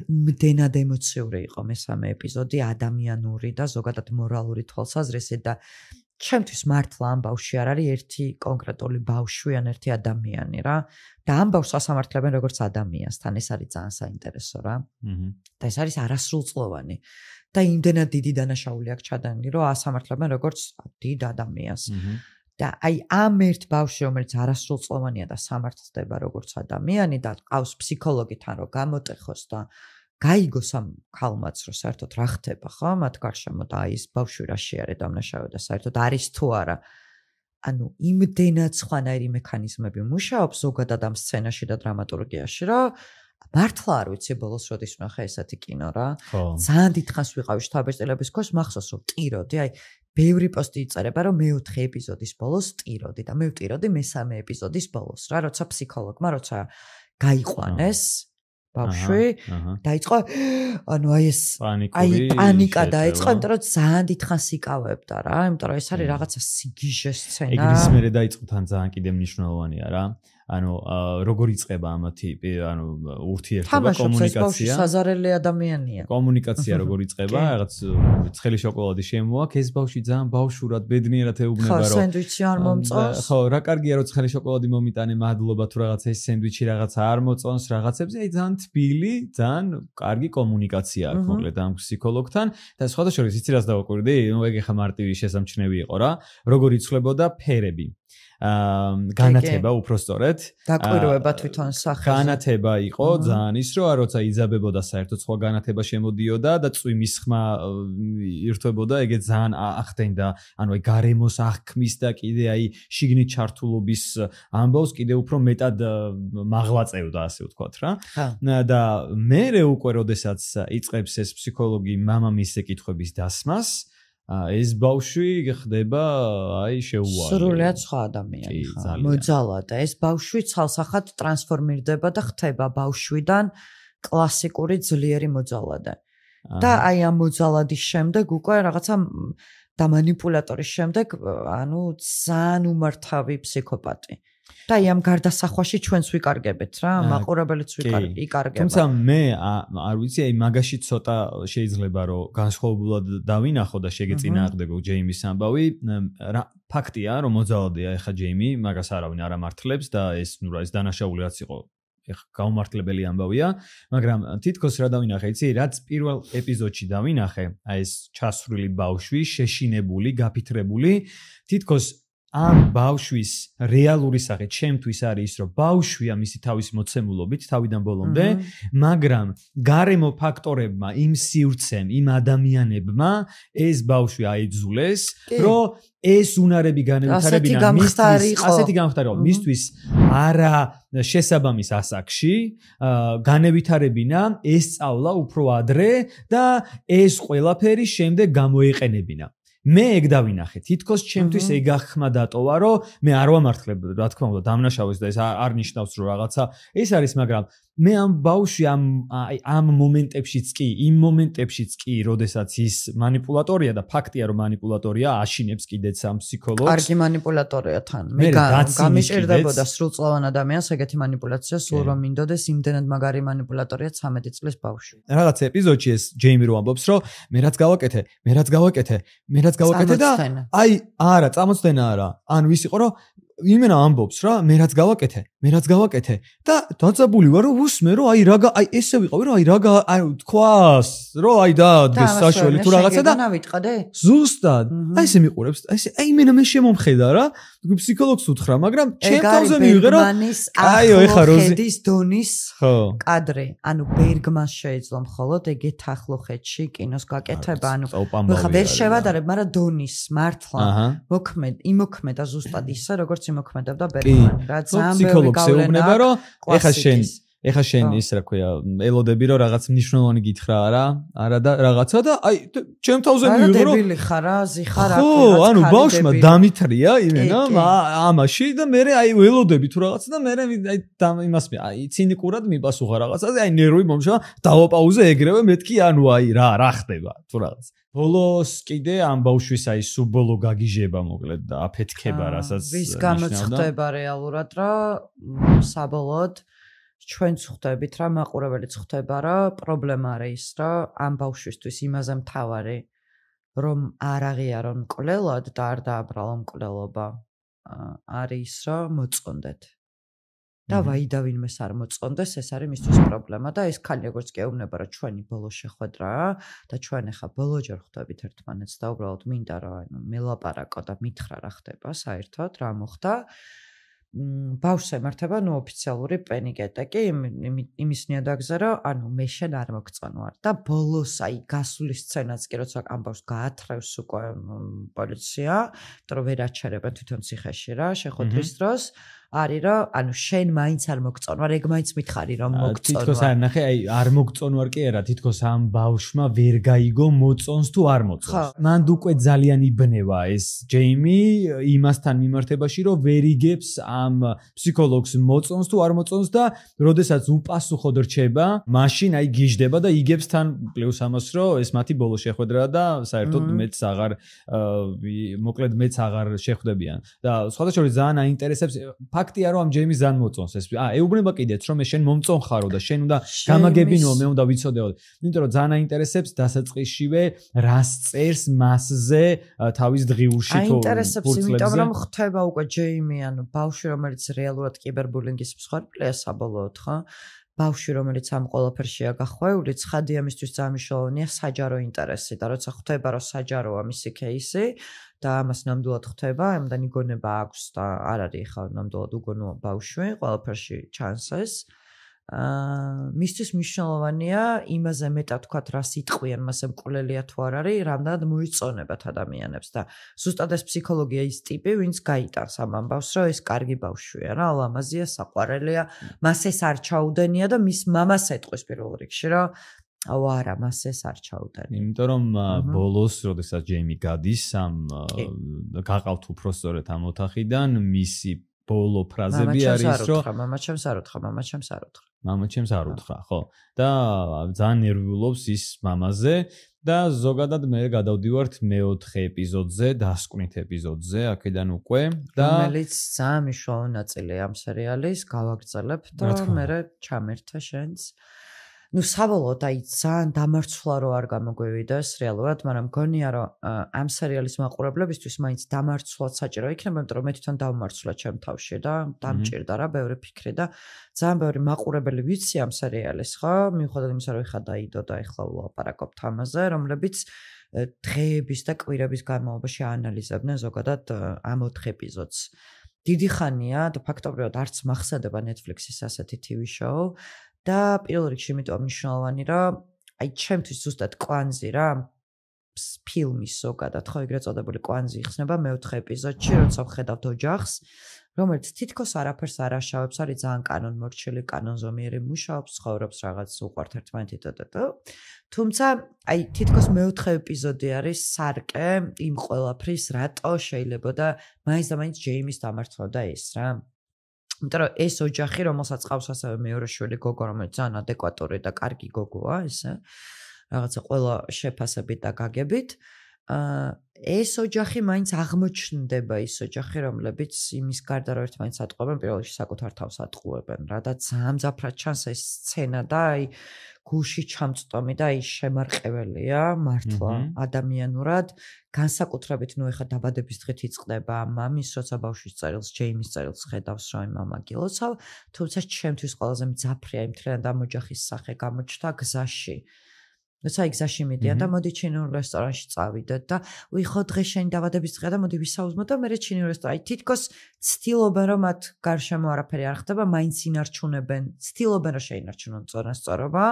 მდენად ემოციური იყო მესამე ეპიზოდი ადამიანური და ზოგადად მორალური თვალსაზრისით და ჩემთვის მართლა ამ ბავშვი არ არის ერთი კონკრეტული ბავშვი ან ერთი ადამიანი რა და ამ ბავშვს ასამართლებენ როგორც ადამიანს თან ეს არის ძალიან საინტერესო რა და ეს არის არასრულწლოვანი და იმდენად დიდი დანაშაული აქვს ჩადენილი, რომ ასამართლებენ როგორც დიდ ადამიანს. და აი ამ ერთ ბავშვი, რომელიც არასრულწლოვანია და სამართლდება როგორც ადამიანი და ყავს ფსიქოლოგი თან რომ გამოტეხოს და გაიგოს ამ ქალმაც რომ საერთოდ რა ხდება ხო მათ გარშემო და აი ეს ბავშვი რაში არის დამნაშავე და საერთოდ არის თუ არა. ანუ იმდენად სხვანაირი მექანიზმები მუშაობს ზოგადად ამ სცენაში და დრამატურგიაში, რომ მართლა არ ვიცი ბოლოს როდის ვნახე ესეთი კინო რა. ძალიან დიდხანს ვიყავი შთაბეჭდილების ქვეშ, მახსოვს რომ ვტიროდი, აი ბევრი პოსტი იწერება რომ მე-4 ეპიზოდის ბოლოს ვტიროდი და მე ვტიროდი მე-3 ეპიზოდის ბოლოს რა, როცა ფსიქოლოგმა როცა გაიყვანეს ბავშვი დაიწყო ანუ აი ეს პანიკა დაიწყო, იმიტომ რომ ძალიან დიდხანს იკავებდა რა, იმიტომ რომ ეს არის რაღაცა სიგიჟე სცენა. ეგრის მერე დაიწყო თან ძალიან კიდე მნიშვნელოვანია რა. ანუ როგორ იწყება ამათი ანუ ურთიერთობა კომუნიკაცია საზარელი ადამიანია კომუნიკაცია როგორ იწყება რაღაც ცხელი შოკოლადი შემოაქვს ეს ბავშვი ძალიან ბავშვურად ბედნიერად ეუბნება რომ სენდვიჩი არ მომწონს ხო რა კარგია რომ ცხელი შოკოლადი მომიტანე მადლობა თუ რაღაცა ეს სენდვიჩი რაღაცა არ მოწონს რაღაცებზე აი ძალიან თბილი ძალიან კარგი კომუნიკაცია აქვს მოკლედ ამ ფსიქოლოგთან და სხვადასხვა იცი რას დავაკვირდი ნუ ეგ ხა მარტივი შესამჩნევი იყო რა როგორ იცვლებოდა ფერები განათება უფრო სწორედ დაკვირვება თვითონ სახეზე განათება იყო ძალიან ის რომ როცა იძაბებოდა საერთოდ სხვა განათება შემოდიოდა და წვიმის ხმა ირთვებოდა ეგე ძალიან ახდენდა ანუ აი გარემოს აღქმის და კიდე აი შიგნით ჩართულობის ამბავს კიდე უფრო მეტად მაღლაწევდა ასე ვთქვათ რა და მე უკვე როდესაც იწყებს ეს ფსიქოლოგი მამამისზე კითხვების დასმას ეს ბავშვი ხდება აი შეუვალი. სრულიად სხვა ადამიანი ხა. მოძალა და ეს ბავშვი ცალსახად ტრანსფორმირდება და ხდება ბავშვიდან კლასიკური ძლიერი მოძალადე. და აი ამ მოძალადის შემდეგ უკვე რაღაცა და манипуляტორის შემდეგ ანუ ძალიან უმართავი ფსიქოპატი. და აი ამ გარდასახვაში ჩვენს ვიკარგებთ რა, მაყურებელიც ვიკარგება. თუმცა მე არ ვიცი, აი მაგაში ცოტა შეიძლება რომ განსხვავებულად დავინახო და შეგეწინააღმდეგო ჯეიმის ამბავი. ფაქტია რომ მოძალადეა ეხა ჯეიმი, მაგას არავინ არ ამართლებს და ეს ნუ რა ეს დანაშაული რაც იყო ეხა გაუმართლებელი ამბავია, მაგრამ თითქოს რა დავინახე, იცი, რაც პირველ ეპიზოდში დავინახე, აი ეს ჩასრული ბავშვი, შეშინებული, გაფითრებული, თითქოს ამ ბავშვის რეალური სახე ჩემთვის არის ის რომ ბავშვია მისი თავის მოცემულობით თავიდან ბოლომდე მაგრამ გარემო ფაქტორებმა იმ სივრცემ იმ ადამიანებმა ეს ბავშვი აიძულეს რომ ეს უნარები განევითარებინა ასეთი გამხდარიყო მისთვის არა შესაბამის ასაკში განევითარებინა ეს სწავლა უფრო ადრე და ეს ყველაფერი შემდეგ გამოეყენებინა მე ეგ დავინახე თითქოს ჩემთვის ეგ ახმა დატოვა რომ მე არ ვამართლებ რა თქმა უნდა დამნაშავეს და ეს არ ნიშნავს რომ რაღაცა ეს არის მაგრამ მე ამ ბავშვი ამ მომენტებშიც კი, იმ მომენტებშიც კი, როდესაც ის манипуляტორია და ფაქტია რომ манипуляტორია, აშინებს კიდეც ამ ფსიქოლოგს. კარგი манипуляტორია თან. მე გამიჭირდებოდა სრულწლოვან ადამიანს ეგეთი манипуляცია, სულ რომ მინდოდეს იმდენად მაგარი манипуляტორია 13 წლის ბავშვი. რაღაც ეპიზოდში ეს ჯეიმი რო ამბობს, რომ მე რაც გავაკეთე და აი არა, წამოცდენა არა. ან ვის იყო რომ იმენა ამბობს რა, მე რაც გავაკეთე და დაწებული ვარ რომ უსმე რომ აი რა ესე ვიყავი რომ აი თქვას რომ აი დაადგეს საშველი თუ რაღაცა და ზუსტად აი ესე მიყურებს აი იმენა მე შემომხედა რა ფსიქოლოგს უთხრა მაგრამ ჩემ თავზე მივიღე რომ აიო ეხა როზის დონის კადრი ანუ ბერგმანს შეეძლო მხოლოდ ეგეთ ახლო ხედში კინოს გაკეთება ანუ ხა ვერ შევადარებ მაგრამ დონის მართლა იმოქმედა ზუსტად ისე როგორც იმოქმედებდა ბერგმანი რა ძალიან ბევრი გავლენა ეხა შენ ის რა ქვია ელოდები რომ რაღაც მნიშვნელოვანი გითხრა არა და რაღაცა და აი ჩემ თავზე მივიღო რომ დებილი ხარ აზი ხარ აქ ხო ანუ ბავშვმა დამითრია იმენა ამაში და მე აი ველოდები თუ რაღაცა და მე აი იმას აი ცინიკურად მიპასუხა რაღაცაზე აი ნერვი მომშვა დავაპაუზე ეგრევე მეთქი ანუ აი რა ხდება თუ რაღაც ბოლოს კიდე ამ ბავშვის აი სუბოლო გაგიჟება მოკლედ და აფეთქება რასაც ვის გამოც ხდება რეალურად რა საბოლოოდ ჩვენც ხვდებით რა მაყურებელიც ხვდება რა პრობლემა არის ის რა ამ ბავშვისთვის იმაზე მთავარი რომ არ აღიარონ მკვლელად და არ დააბრალონ მკვლელობა არის რა მოწონდეთ და ვაიდავინმეს არ მოწონდეს ეს არის მისთვის პრობლემა და ეს ხალი როგორც გეუბნება რომ ჩვენი ბოლო შეხვედრა და ჩვენ ახლა ბოლოჯერ ხვდებით ერთმანეთს და უბრალოდ მინდა რომ ანუ მელაპარაკო და მითხრა რა ხდება საერთოდ რა მოხდა ბავშვს ემართება ნუ ოფიციალური პენიკეტეკი იმის ნიადაგზე რომ ანუ მე შენ არ მოგწონვარ და ბოლოს აი გასული სცენაც კი როცა ამ ბავშვს გაათრევს უკვე პოლიცია იმიტომ რომ ვერ აჩერებენ თვითონ ციხეში რა შეხვედრის დროს არის რომ ანუ შენ მაინც არ მოგწონვარ ეგ მაინც მითხარი რომ მოგწონვარ თითქოს არ ნახე აი არ მოგწონვარ კი არა თითქოს ამ ბავშვმა ვერ გაიგო მოწონს თუ არ მოწონს მან უკვე ძალიან იბნევა ეს ჯეიმი იმასთან მიმართებაში რომ ვერ იგებს ამ ფსიქოლოგს მოწონს თუ არ მოწონს და როდესაც უპასუხოდ რჩება მაშინ აი გიждდება და იგებს თან პლუს ამას რომ ეს მათი ბოლო შეხვედრა და საერთოდ მეც აღარ მოკლედ მეც აღარ შეხვდებიან და სხვადასხვა ძალიან აინტერესებს ფაქტია რომ ამ ჯეიმის ძალიან მოწონს ეს ეუბნება კიდეც რომ მე შენ მომწონხარო და შენ უნდა გამაგებინო მე უნდა ვიცოდეო იმიტომ რომ ძალიან აინტერესებს დასაწყისშივე რას წერს მასზე თავის დღიურში თუ აინტერესებს იმიტომ რომ ხდება უკვე ჯეიმი ანუ ბავშვი რომელიც რეალურად კიბერბულინგის მსხვერპლია საბოლოოდ ხო ბავშვი რომელიც ამ ყველაფერშია გახვეული ცხადია მისთვის ძალიან მნიშვნელოვანია საჯარო ინტერესი და როცა ხდება რომ საჯაროა მისი кейსი და ამას ნამდვილად ხდება, ამდენი გონება აქვს და არ არის ხა ნამდვილად უგონო ბავშვი, ყველაფერში ჩანს ეს. მისთვის მნიშვნელოვანია იმაზე მეტად თქვათ რა სიტყვიან მასე მკვლელია თუ არ არის, რამდენად მოიწონებათ ადამიანებს და ზუსტად ეს ფსიქოლოგია ის ტიპი, ვინც გაიტანს ამ ამბავს, რომ ეს კარგი ბავშვია რა, ლამაზია, საყვარელია, მას ეს არ ჩაუდენია და მის მამას ეტყვის პირველ რიგში, რომ აუ არა, მას ეს არ ჩაუდენი. იმიტომ რომ ბოლოს, როდესაც ჯეიმი გადის ამ გაყავთ უფრო სწორედ ამ ოთახიდან, მისი ბოლო ფრაზები არის რომ მამა ჩემს არ უთხრა, მამა ჩემს არ უთხრა. მამა ჩემს არ უთხრა, ხო. და ძალიან ნერვიულობს ის მამაზე და ზოგადად მე გადავდივართ მეოთხე ეპიზოდზე, დასკვნით ეპიზოდზე, აქედან უკვე და რომელიც ძალიან მნიშვნელოვანი ნაწილია ამ სერიალის, გავაგრძელებ და მე ჩამერთა შენს ну საბოლოოდ აი ძალიან დამარცვლა რო არ გამოგვივიდეს რეალურად, მაგრამ მგონია რომ ამ სერიალის მაყურებლებისთვის მაინც დამარცვლად საჭირო იქნება, იმიტომ რომ მე თვითონ დავმარცვლა ჩემ თავში და დამჭირდა რა ბევრი ფიქრი და ძალიან ბევრი მაყურებელი ვიცი ამ სერიალის, ხო? მიუხედავად იმისა, რომ ეხა დაიდო და ეხლა ვლაპარაკობთ ამაზე, რომლებიც დღეების და კვირების განმავლობაში აანალიზებდნენ ზოგადად ამ 4 ეპიზოდს. დიდი ხანია და ფაქტობრივად არც მახსენდება Netflix-ის ასეთი TV show და პირველ რიგში იმიტომ მნიშვნელოვანი რომ აი ჩემთვის ზუსტად კვანზი რა ფილმის ზოგადად ხო ეგრეთ წოდებული კვანზი იხსნება მეოთხე ეპიზოდში როცა ვხედავთ ოჯახს რომელიც თითქოს არაფერს არ აშავებს არის ძალიან კანონმორჩილი კანონზომიერი მუშაობს ცხოვრობს რაღაც უყვართ ერთმანეთი და თუმცა აი თითქოს მეოთხე ეპიზოდი არის სარკე იმ ყველაფრის რატო შეიძლება და მაინც და მაინც ჯეიმის დამარცხდა ეს რა იმიტომ რომ ეს ოჯახი, რომელსაც ყავს ასევე მეორე შვილი გოგო, რომელიც ძალიან ადეკვატური და კარგი გოგოა, ესე რაღაცა ყველა შეფასებით და გაგებით. ეს ოჯახი მაინც აღმოჩნდება ის ოჯახი, რომლებიც იმის გარდა რომ ერთმანეთს ატყუებენ, პირველ რიგში საკუთარ თავს ატყუებენ რა და ძალიან მძაფრად ჩანს ეს სცენა და აი გულში ჩამწტომი და აი შემარყეველია მართლა ადამიანურად, განსაკუთრებით ნუ ეხა დაბადების დღით იწყდება მამის როცა ბავშვის წერილს, ჯეიმის წერილს ხედავს რომ აი მამა გილოცავ, თუმცა ჩემთვის ყველაზე მძაფრია იმ თლიანად ამ ოჯახის სახე გამოჩნდა გზაში. როცა გზაში მიდიან და მოდი ჩინურ რესტორანში წავიდეთ და უი ხო დღეს შენი დაბადების დღეა და მოდი ვისაუბროთ და მე ჩინურ რესტორანში თითქოს ცდილობენ რომ მათ გარშემო არაფერი არ ხდება, მაინც ინარჩუნებენ, ცდილობენ რომ შეინარჩუნონ სწორობა,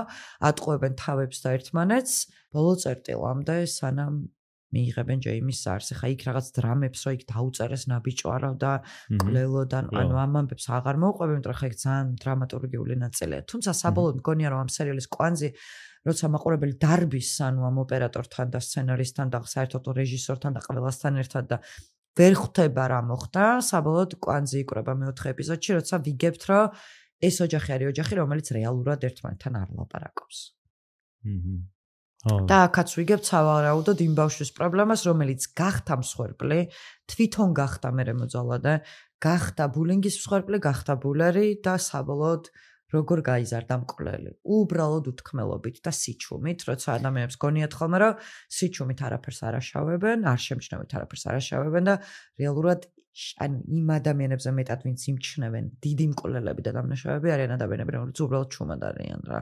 ატყუებენ თავებს და ერთმანეთს, ბოლო წერტილამდე სანამ მიიღებენ ჯეიმის სარს. ხა იქ რაღაც დრამებს რო იქ დაუწერეს ნაბიჯვარავ და კვლელოდან, ანუ ამ ამბებს აღარ მოუყვები, იმიტომ რომ ხა იქ ძალიან დრამატურგიული ნაწილია. თუმცა საბოლოოდ მგონია რომ ამ სერიალის კვანძი როცა მაყურებელი დარბის, ანუ ამ ოპერატორთან და სცენარისტთან და საერთოდ რეჟისორთან და ყველასთან ერთად და ვერ ხვდება რა მოხდა, საბოლოოდ კვანძი იკვრება მეოთხე ეპიზოდში, როცა ვიგებთ, რომ ეს ოჯახი არის ოჯახი, რომელიც რეალურად ერთმანეთთან არ ლაპარაკობს. და აქაც ვიგებთ სავარაუდოდ იმ ბავშვის პრობლემას, რომელიც გახდა მსხვერპლი, თვითონ გახდა მერე მოძალადე, გახდა ბულინგის მსხვერპლი, გახდა ბულერი და საბოლოოდ როგორ გაიზარდა მკვლელი. უბრალოდ უთქმელობით და სიჩუმით, როცა ადამიანებს გონიათ ხოლმე, რომ სიჩუმით არაფერს არ აშავებენ, არ შემჩნევით არაფერს არ აშავებენ და რეალურად ან იმ ადამიანებზე მეტად ვინც იმჩნევენ, დიდი მკვლელები და დამნაშავეები არიან ადამიანები, რომლებიც უბრალოდ ჩუმად არიან რა.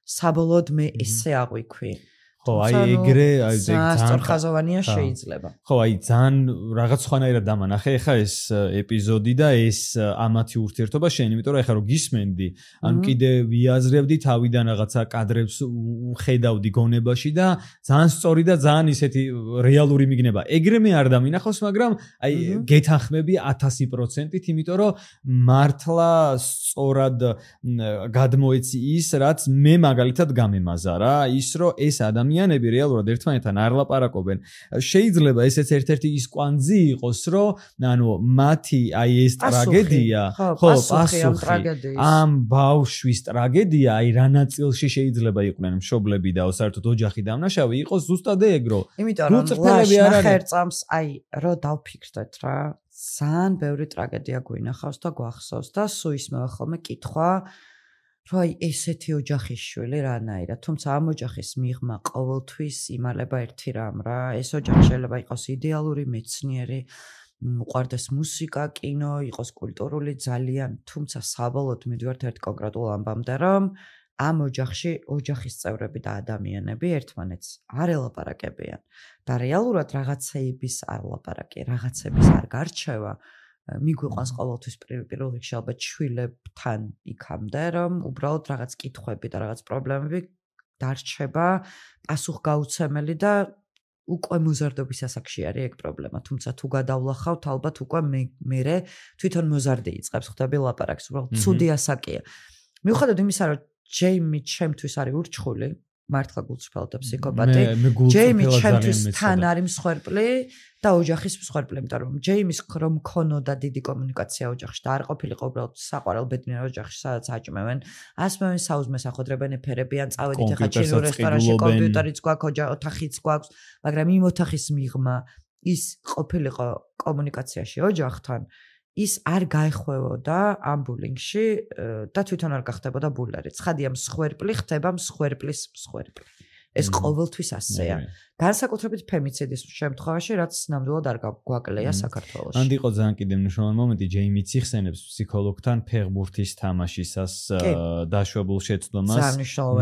საბოლოოდ მე ესე აღვიქვი. ხო, აი ეგრე, აი ძალიან ხაზოვანია შეიძლება. ხო, აი ძალიან რაღაც სხვანაირად დამანახე ეხა ეს ეპიზოდი და ეს ამათი ურთიერთობა შენ, იმიტომ რომ ეხა რო გისმენდი, ანუ კიდე ვიაზრებდი თავიდან რაღაცა კადრებს ხედავდი გონებაში და ძალიან სწორი და ძალიან ისეთი რეალური მიგნება. ეგრე მე არ დამინახავს, მაგრამ აი გეთანხმები 1000%-ით, იმიტომ რომ მართლა სწორად გადმოეცი ის, რაც მე მაგალითად გამემაზა რა, ის რომ ეს ადამიანები რეალურად ერთმანეთთან არ ლაპარაკობენ. შეიძლება ესეც ერთ-ერთი ის კვანძი იყოს, რომ ანუ მათი აი ეს ტრაგედია, ხო, პასუხი ამ ბავშვის ტრაგედია, აი რა ნაწილში შეიძლება იყვნენ მშობლები და საერთოდ ოჯახი დამნაშავე, იყოს ზუსტად ეგრო. იმიტომ რომ ნახერწამს აი რო დავფიქრდეთ რა, ძალიან ბევრი ტრაგედია გვინახავს და გვახსოვს და სულ ისმევა ხოლმე კითხვა რომ აი ესეთი ოჯახის შვილი რანაირად, თუმცა ამ ოჯახის მიღმა ყოველთვის იმალება ერთი რამ რა, ეს ოჯახი შეიძლება იყოს იდეალური, მეცნიერი, უყვარდეს მუსიკა, კინო, იყოს კულტურული ძალიან, თუმცა საბოლოოდ მივიდივართ ერთ კონკრეტულ ამბამდე, რომ ამ ოჯახში ოჯახის წევრები და ადამიანები ერთმანეთს არ ელაპარაკებიან და რეალურად რაღაცეების არ ლაპარაკი, რაღაცების არ გარჩევა. მიგვიყვანს ყოველთვის პირველ რიგში ალბათ შვილებთან იქამდე, რომ უბრალოდ რაღაც კითხვები და რაღაც პრობლემები დარჩება პასუხგაუცემელი და უკვე მოზარდობის ასაკში არის ეგ პრობლემა. თუმცა თუ გადავლახავთ, ალბათ უკვე მერე თვითონ მოზარდი იწყებს ხდები ლაპარაკს, უბრალოდ ცუდი ასაკია. მიუხედავად იმისა, რომ ჯეიმი ჩემთვის არის ურჩხული, მართლა გულწრფელი და ფსიქოპატი. ჯეიმი ჩემთვის თან არის მსხვერპლი და ოჯახის მსხვერპლი, იმიტომ რომ ჯეიმის რომ ქონოდა დიდი კომუნიკაცია ოჯახში და არ ყოფილიყო უბრალოდ საყვარელ ბედნიერ ოჯახში, სადაც აჭმევენ, ასმევენ საუზმეს, ახვედრებენ ეფერებიან, წავედით ახლა ჩინურ რესტორანში, კომპიუტერიც გვაქვს, ოთახიც გვაქვს, მაგრამ იმ ოთახის მიღმა ის ყოფილიყო კომუნიკაციაში ოჯახთან. ის არ გაეხვევოდა ამ ბულინგში და თვითონ არ გახდებოდა ბულერი. ცხადია მსხვერპლი ხდება მსხვერპლის მსხვერპლი. ეს ყოველთვის ასეა. განსაკუთრებით ფემიციდის შემთხვევაში, რაც ნამდვილად არ გვაკლეია საქართველოში. ანდი იყო ძალიან კიდე მნიშვნელოვანი მომენტი, ჯეიმი იხსენებს ფსიქოლოგთან ფეხბურთის თამაშისას დაშვებულ შეცდომას,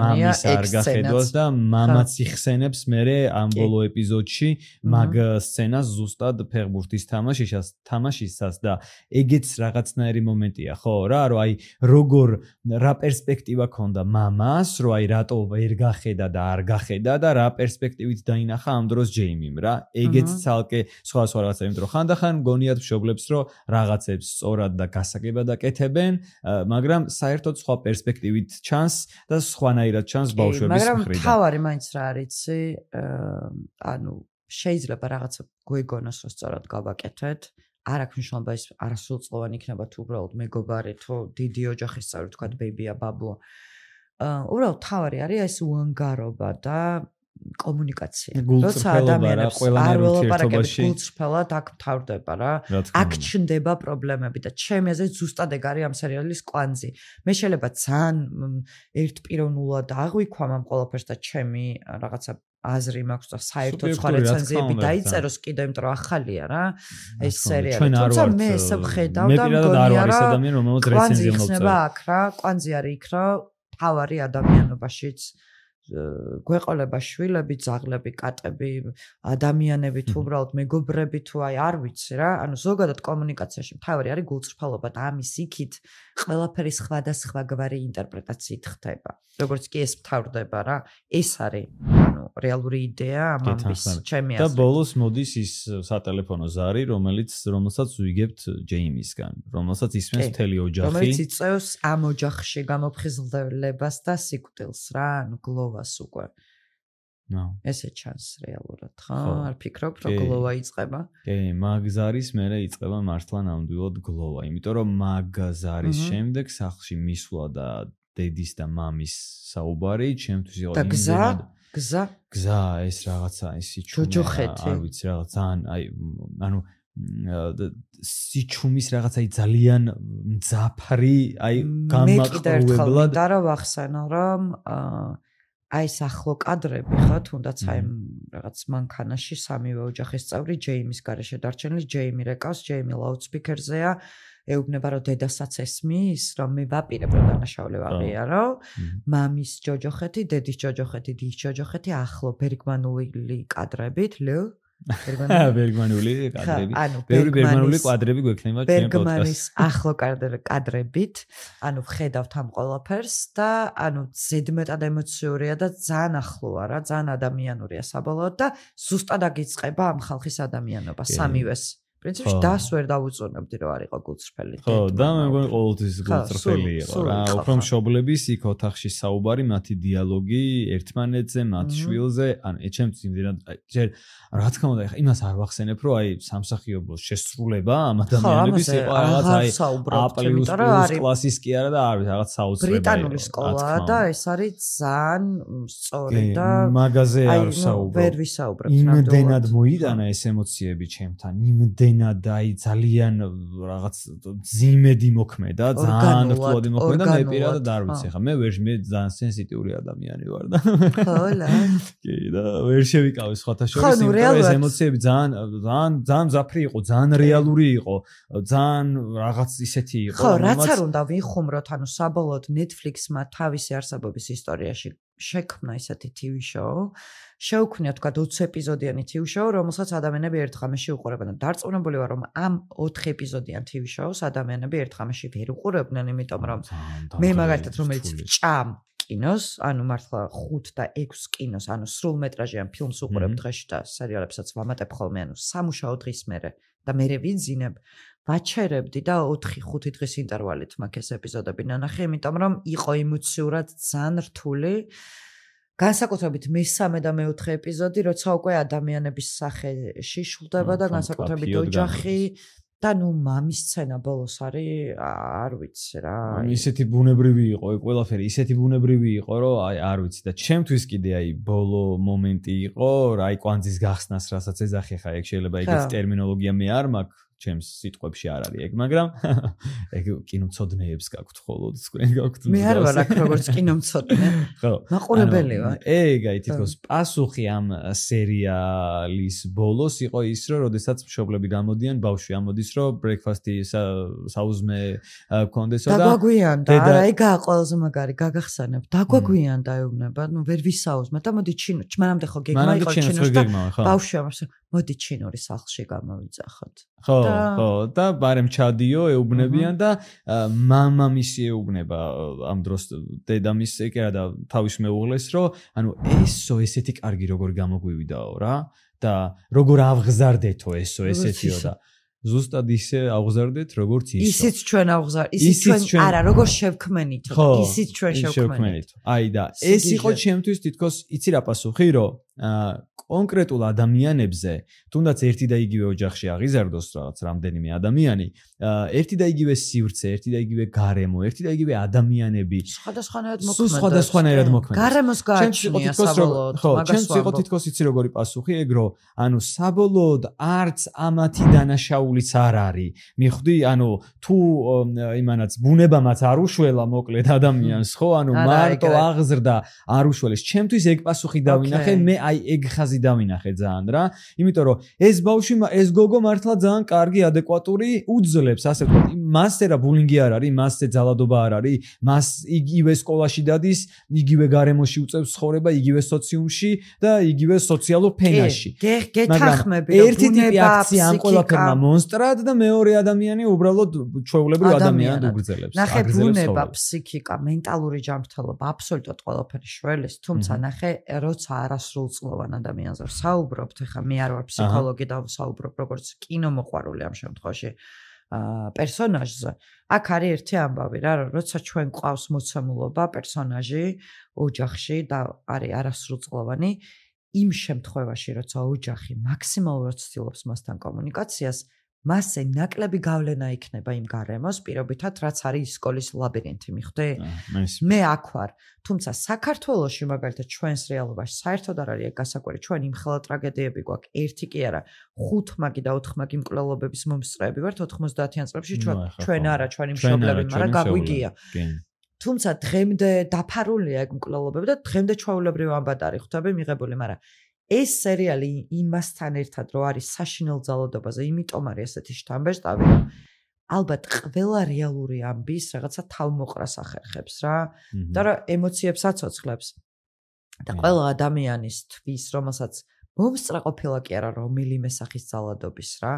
მამის არ გახედვას და მამაც იხსენებს მერე ამ ბოლო ეპიზოდში მაგ სცენას ზუსტად ფეხბურთის თამაშისას და ეგეც რაღაცნაირი მომენტია, ხო რა, რომ აი როგორ რა პერსპექტივა ქონდა მამას, რომ აი რატო ვერ გახედა და არ გახედა და რა პერსპექტივით დაინახა ამ დროს ჯეიმიმ რა. ეგეც ცალკე სხვა რაღაცა, იმიტომ რომ ხანდახან გონიათ მშობლებს, რომ რაღაცებს სწორად და გასაგებად აკეთებენ, მაგრამ საერთოდ სხვა პერსპექტივით ჩანს და სხვანაირად ჩანს ბავშვების მხრიდან. მაგრამ თავარი მაინც რა არის, ანუ შეიძლება რაღაცა გვეგონოს, რომ სწორად გავაკეთეთ, არ აქვს მნიშვნელობა ის არასრულწლოვანი იქნება თუ უბრალოდ მეგობარი თუ დიდი ოჯახის წევრი თქვა ბეიბია ბაბუა უბრალოდ თავარი არის ეს უანგარობა და კომუნიკაცია. როცა ადამიანებს არ ველაპარაკებს გულწრფელად აქ მთავრდება რა. აქ ჩნდება პრობლემები და ჩემი აზრით ზუსტად ეგ არის ამ სერიალის კვანძი. მე შეიძლება ძალიან ერთპიროვნულად აღვიქვამ ამ ყველაფერს და ჩემი რაღაცა აზრი მაქვს და საერთოდ სხვა რეცენზიები დაიწეროს კიდე იმიტომ რომ ახალია რა ეს სერიალი. თუმცა მე ესე ვხედავ და მგონია რომ კვანძი იქნება აქ რა. კვანძი არის იქ რა თავარი ადამიანობაშიც გვეყოლება შვილები, ძაღლები, კატები, ადამიანები თუ უბრალოდ მეგობრები თუ აი არ ვიცი რა, ანუ ზოგადად კომუნიკაციაში მთავარი არის გულწრფელობა და ამის იქით ყველაფერი სხვადასხვაგვარი ინტერპრეტაციით ხდება. როგორც კი ეს მთავრდება რა, ეს არის ანუ რეალური იდეა ამის ჩემი აზრით. და ბოლოს მოდის ის სატელეფონო ზარი, რომელსაც ვიგებთ ჯეიმისგან, რომელსაც ისმენს მთელი ოჯახი. რომელიც იწევს ამ ოჯახში გამოფხიზლდელებას და სიკვდილს რა, ანუ გლოვას უკვე. ესე ჩანს რეალურად, ხო? არ ფიქრობ, რომ გლოვა იწყება? კი, მაგზარის მერე იწყება მართლა ნამდვილად გლოვა, იმიტომ რომ მაგზარის შემდეგ სახლში მისვლა და დედის და მამის საუბარი, ჩემთვის იყო იმდენად გზა ეს რაღაცა ის ჯოჯოხეთი არ ვიცი რაღაც ძალიან აი ანუ სიჩუმის რაღაცა ძალიან მძაფრი აი გამაყრუებლად და რა ვახსენო რომ აი ეს ახლო კადრები ხო თუნდაც აი რაღაც მანქანაში სამივე ოჯახის წევრი ჯეიმის გარეშე დარჩენილი ჯეიმი რეკავს ჯეიმი ლაუდსპიკერზეა ეუბნება რომ დედასაც ესმის რომ მე ვაპირებ რომ დანაშაული ვაღიარო მამის ჯოჯოხეთი დედის ჯოჯოხეთი დის ჯოჯოხეთი ახლო ბერგმანული კადრებით ბერგმანული კადრები ბევრი ბერგმანული კვადრები გვექნება ჩვენ პოდკასტში ბერგმანის ახლო კადრებით ანუ ვხედავთ ამ ყველაფერს და ანუ ზედმეტად ემოციურია და ძალიან ახლოა რა ძალიან ადამიანურია საბოლოოდ და ზუსტად აგიწყება ამ ხალხის ადამიანობა სამივეს პრინციპში დას ვერ დავუწუნებდი რომ არ იყო გულწრფელი ხო და მე მგონი ყოველთვის გულწრფელი იყო რა უფრო მშობლების იქ ოთახში საუბარი მათი დიალოგი ერთმანეთზე მათ შვილზე ანუ ეჩემს იმდენად ჯერ რა თქმა უნდა იმას არ ვახსენებ რომ აი სამსახიობო შესრულება ამ ადამიანების იყო რაღაც აი A++ კლასის კი არა და არ ვიცი რაღაც საოცრება ბრიტანული სკოლაა და ეს არის ძალიან სწორი და მაგაზე არ საუბრობ ვერ ვისაუბრებ იმდენად მოიტანა ეს ემოციები ჩემთან იმდენად აი ძალიან რაღაც ძიმედი მოქმედა ძალიან რთული მოქმედა მე პირადად არ ვიცი ხა მე ძალიან სენსიტიური ადამიანი ვარ და ხოლა კი და ვერ შევიკავე სხვათა შორის ეს ემოციები ძალიან მძაფრი იყო ძალიან რეალური იყო ძალიან რაღაც ისეთი იყო ხო რაც არ უნდა ვიხუმროთ ანუ საბოლოოდ Netflix-მა თავისი არსებობის ისტორიაში შექმნა ისეთი TV show შეუქმნია თქვა 20 ეპიზოდიანი TV show რომელსაც ადამიანები ერთ ღამეში უყურებენ და დარწმუნებული ვარ რომ ამ 4 ეპიზოდიან TV show-ს ადამიანები ერთ ღამეში ვერ უყურებდნენ იმიტომ რომ მე მაგალითად რომელიც ვჭამ კინოს ანუ მართლა 5 და 6 კინოს ანუ სრულმეტრაჟიან ფილმს უყურებ დღეში და სერიალებსაც ვამატებ ხოლმე ანუ სამუშაო დღის მერე და მერე ვიძინებ ვაჩერებდი და 4-5 დღის ინტერვალით მაგ ეს ეპიზოდები ნანახი იმიტომ რომ იყო ემოციურად ძალიან რთული განსაკუთრებით მესამე და მეოთხე ეპიზოდი როცა უკვე ადამიანების სახეში შულდება და განსაკუთრებით ოჯახი და ნუ მამის სცენა ბოლოს არის არ ვიცი რა ისეთი ბუნებრივი იყო ყველაფერი ისეთი ბუნებრივი იყო რომ აი არ ვიცი და ჩემთვის კიდე აი ბოლო მომენტი იყო რა აი კვანძის გახსნას რასაც ეძახი ხა ეგ შეიძლება ეგეთი ტერმინოლოგია მე არ მაქვს ჩემს სიტყვებში არ არის ეგ მაგრამ ეგ კინომცოდნეებს გაქვთ ხოლოდ თქვენ გაქვთ მე არ ვარ აქ როგორც კინომცოდნე ხო მაყურებელი ვარ ეგ აი თითქოს პასუხი ამ სერიალის ბოლოს იყო ის რომ როდესაც მშობლები გამოდიან ბავშვი ამოდის რომ ბრექფასტი საუზმე კონდესო და დაგვაგვიანდა არა ეგაა ყველაზე მაგარი გაგახსენებ დაგვაგვიანდა ეუბნება ნუ ვერ ვისაუზმე და მოდი ჩინო მანამდე ხო გეგმა იყო ჩინოში და ბავშვი ამას მოდი ჩინური სახლში გამოვიძახოთ ხო და ბარემ ჩადიო ეუბნებიან და მამამისი ეუბნება ამ დროს დედამისს ეკერა და თავის მეუღლეს რომ ანუ ესეთი კარგი როგორ გამოგვივიდაო რა და როგორ ავღზარდეთო ესეთიო და ზუსტად ისე ავღზარდეთ როგორც ისიც ჩვენ ისიც ჩვენ არა როგორ შევქმენითო ისიც ჩვენ შევქმენით აი და ეს იყო ჩემთვის თითქოს იცი რა პასუხი რომ კონკრეტულ ადამიანებზე, თუნდაც ერთი და იგივე ოჯახში აღიზარდოს რაღაც რამდენიმე ადამიანი, ერთი და იგივე სივრცე, ერთი და იგივე გარემო, ერთი და იგივე ადამიანები სხვადასხვანაირად მოქმედებს. გარემოს გააჩნია საბოლოოდ, მაგას ვიყო თითქოს იცი როგორი პასუხი, ეგ რომ ანუ საბოლოოდ არც ამათი დანაშაულიც არ არის. მიხვდი, ანუ თუ იმანაც ბუნებამაც არ უშველა მოკლედ ადამიანს, ხო, ანუ მარტო აღზრდა არ უშველეს. ჩემთვის ეგ პასუხი დავინახე, მე აი ეგ ხაზი დავინახე ძალიან რა. იმიტომ რომ ეს ბავშვი, ეს გოგო მართლა ძალიან კარგი, ადეკვატური უძლებს, ასე ვთქვათ, მასზე რა ბულინგი არ არის, მასზე ძალადობა არ არის, მას იგივე სკოლაში დადის, იგივე გარემოში უწევს ცხოვრება, იგივე სოციუმში და იგივე სოციალურ ფენაში. გეთახმები რომ ერთი ტიპი აქცია ამ ყველაფერმა მონსტრად და მეორე ადამიანი უბრალოდ ჩვეულებრივ ადამიანად უგრძელებს. ნახე ბუნება, ფსიქიკა, მენტალური ჯანმრთელობა აბსოლუტურად ყველაფერი შველის, თუმცა ნახე როცა არასრულწლოვან ადამიანზე ვსაუბრობთ, ეხლა მე არ ვარ ფსიქოლოგი და ვსაუბრობ როგორც კინომოყვარული ამ შემთხვევაში პერსონაჟზე. აქ არის ერთი ამბავი რა, როცა ჩვენ ყავს მოცემულობა პერსონაჟი ოჯახში და არის არასრულწლოვანი, იმ შემთხვევაში როცა ოჯახი მაქსიმალურად ცდილობს მასთან კომუნიკაციას, მასზე ნაკლები გავლენა იქნება იმ გარემოს პირობითად, რაც არის სკოლის ლაბირინთი, მიხვდი? მე აქ ვარ, თუმცა საქართველოში მაგალითად ჩვენს რეალობაში საერთოდ არ არის ეგ გასაკვირი, ჩვენ იმხელა ტრაგედიები გვაქვს, ერთი კი არა, 5 მაგი და 4 მაგი მკვლელობების მომსწრეები ვართ 90-იან წლებში ჩვენ არა, ჩვენი მშობლები, მაგრამ გაგვიგია. თუმცა დღემდე დაფარულია ეგ მკვლელობები და დღემდე ჩვეულებრივ ამბატარი ხვდები მიღებული, მაგრამ ეს სერიალი იმასთან ერთად რო არის საშინელ ძალადობაზე, იმიტომ არის ესეთი შთამბეჭდავი, რომ ალბათ ყველა რეალური ამბის რაღაცა თავმოყრას ახერხებს რა, და რა ემოციებს აცოცხლებს. და ყველა ადამიანისთვის, რომელსაც მომსწრე ყოფილა კი არა რომელიმე სახის ძალადობის რა,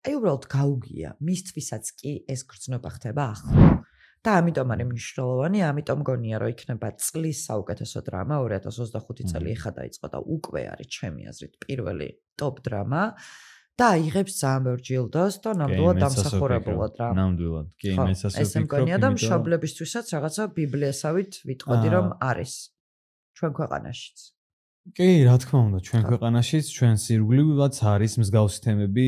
აი უბრალოდ გაუგია, მისთვისაც კი ეს გრძნობა ხდება ახლო. და ამიტომ არის მნიშვნელოვანი, ამიტომ მგონია რომ იქნება წლის საუკეთესო დრამა 2025 წელი ეხა დაიწყო და უკვე არის ჩემი აზრით პირველი ტოპ დრამა და იღებს ძალიან ბევრ ჯილდოს და ნამდვილად დამსახურებულად რა. ნამდვილად. კი, მეც ასე ვფიქრობ. ეს მგონია და მშობლებისთვისაც რაღაცა ბიბლიასავით ვიტყოდი რომ არის ჩვენ ქვეყანაშიც. კი, რა თქმა უნდა, ჩვენ ქვეყანაშიც, ჩვენ სირგულივაც არის მსგავსი თემები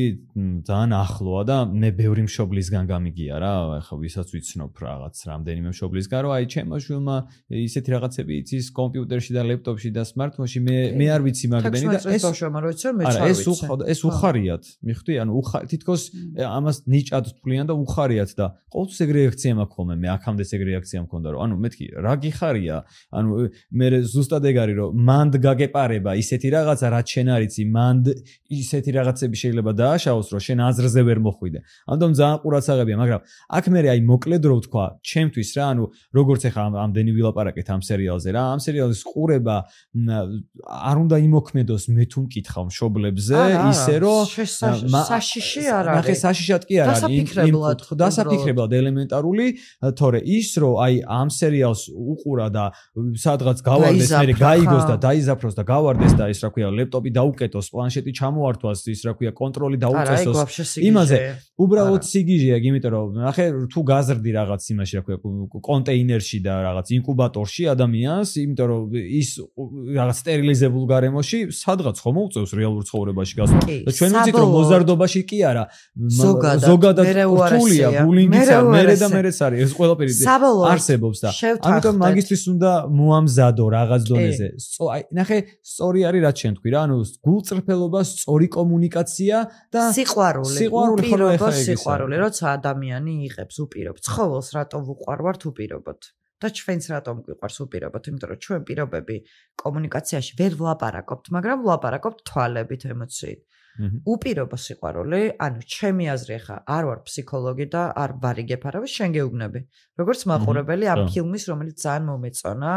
ძალიან ახლოა და მე ბევრი მშობლისგან გამიგია რა, ახლა ვისაც ვიცნობ რაღაც რამდენიმე მშობლისგან, რომ აი ჩემო შვილმა ისეთი რაღაცები იცის კომპიუტერში და ლეპტოპში და სმარტფონში, მე არ ვიცი მაგდენი და ეს უხარიათ, მიხვდი? ანუ თითქოს ამას ნიჭად თვლიან და უხარიათ და ყოველთვის ეგ რეაქცია მაქვს ხოლმე, მე აქამდეც ეგ რეაქცია მქონდა, რომ ანუ მეთქი, რა გიხარია? ანუ მე ზუსტად ეგ არის, რომ მანდ პარება ისეთი რაღაცა რაც შენ არიცი მანდ ისეთი რაღაცები შეიძლება დააშაოს რომ შენ აზრზე ვერ მოხვიდე. ამიტომ ძალიან ყურადსაღებია, მაგრამ აქ მე აი მოკლედ რო ვთქვა, ჩემთვის რა, ანუ როგორც ახლა ამდენი ვილაპარაკეთ ამ სერიალზე რა, ამ სერიალის ყურება არ უნდა იმოქმედოს მე თუ მკითხავ მშობლებზე, ისე რომ საშიში არ არის. ნახე საშიშად კი არ არის. დასაფიქრებლად ელემენტარული, თორე ის რომ აი ამ სერიალს უყურა და სადღაც გავარდეს, მე გაიგოს და დაიზაფროს და გავარდეს და ის რა ქვია ლეპტოპი დაუკეტოს, პლანშეტი ჩამოართვას, ის რა ქვია კონტროლი დაუწესოს. იმაზე უბრალოდ სიგიჟეა, იმიტომ რომ ნახე თუ გაზრდი რაღაც იმაში რა ქვია კონტეინერში და რაღაც ინკუბატორში ადამიანს, იმიტომ რომ ის რაღაც სტერილიზებულ გარემოში სადღაც ხომ მოუწევს რეალურ ცხოვრებაში გასვლა. და ჩვენ ვიცით რომ მოზარდობაში კი არა, ზოგადად რთულია, ბულინგიც არის, მერე და მერეც არის, ეს ყველაფერი არსებობს და ამიტომ მაგისთვის უნდა მოამზადო რაღაც დონეზე. ნახე სწორი არის რაც შენ თქვი რა, ანუ გულწრფელობა, სწორი კომუნიკაცია და სიყვარული, როცა ადამიანი იღებს უპირობ ცხოველს, რატომ ვუყვარვართ უპირობოთ და ჩვენც რატომ გვიყვარს უპირობოთ, იმიტომ რომ ჩვენ პირობები კომუნიკაციაში ვერ ვლაპარაკობთ, მაგრამ ვლაპარაკობთ თვალებით, ემოციით. უპირობო სიყვარული, ანუ ჩემი აზრი ახლა არ ვარ ფსიქოლოგი და არ ვარიგებ არავის, შენ გეუბნები. როგორც მაყურებელი ამ ფილმის, რომელიც ძალიან მომეწონა,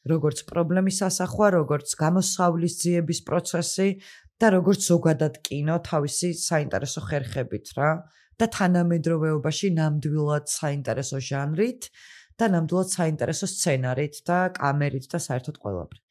როგორც პრობლემის ასახვა, როგორც გამოსავლის ძიების პროცესი და როგორც ზოგადად კინო თავისი საინტერესო ხერხებით რა და თანამედროვეობაში ნამდვილად საინტერესო ჟანრით და ნამდვილად საინტერესო სცენარით და კამერით და საერთოდ ყველაფრით.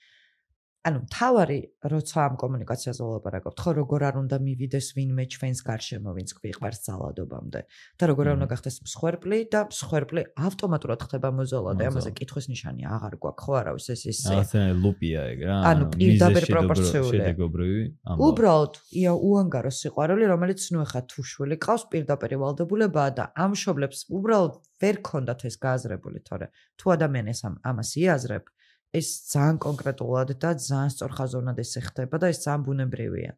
ანუ თავარი როცა ამ კომუნიკაციაზე ვლაპარაკობთ, ხო როგორ არ უნდა მივიდეს ვინმე ჩვენს გარშემო, ვინც გვიყვარს ძალადობამდე და როგორ არ უნდა გახდეს მსხვერპლი და მსხვერპლი ავტომატურად ხდება მოძალადე, ამაზე კითხვის ნიშანი აღარ გვაქვს, ხო არავის ეს ასე ლუპია ეგ რა. ანუ პირდაპირ პროპორციული. შედეგობრივი. უბრალოდ უანგარო სიყვარული, რომელიც ნუ ახლა თუ შვილი ყავს, პირდაპირ ვალდებულებაა და ამ მშობლებს უბრალოდ ვერ ქონდათ ეს გააზრებული, თორე თუ ადამიანს ამას იაზრებ ეს ძალიან კონკრეტულად და ძალიან სწორხაზოვნად ესე ხდება და ეს ძალიან ბუნებრივია.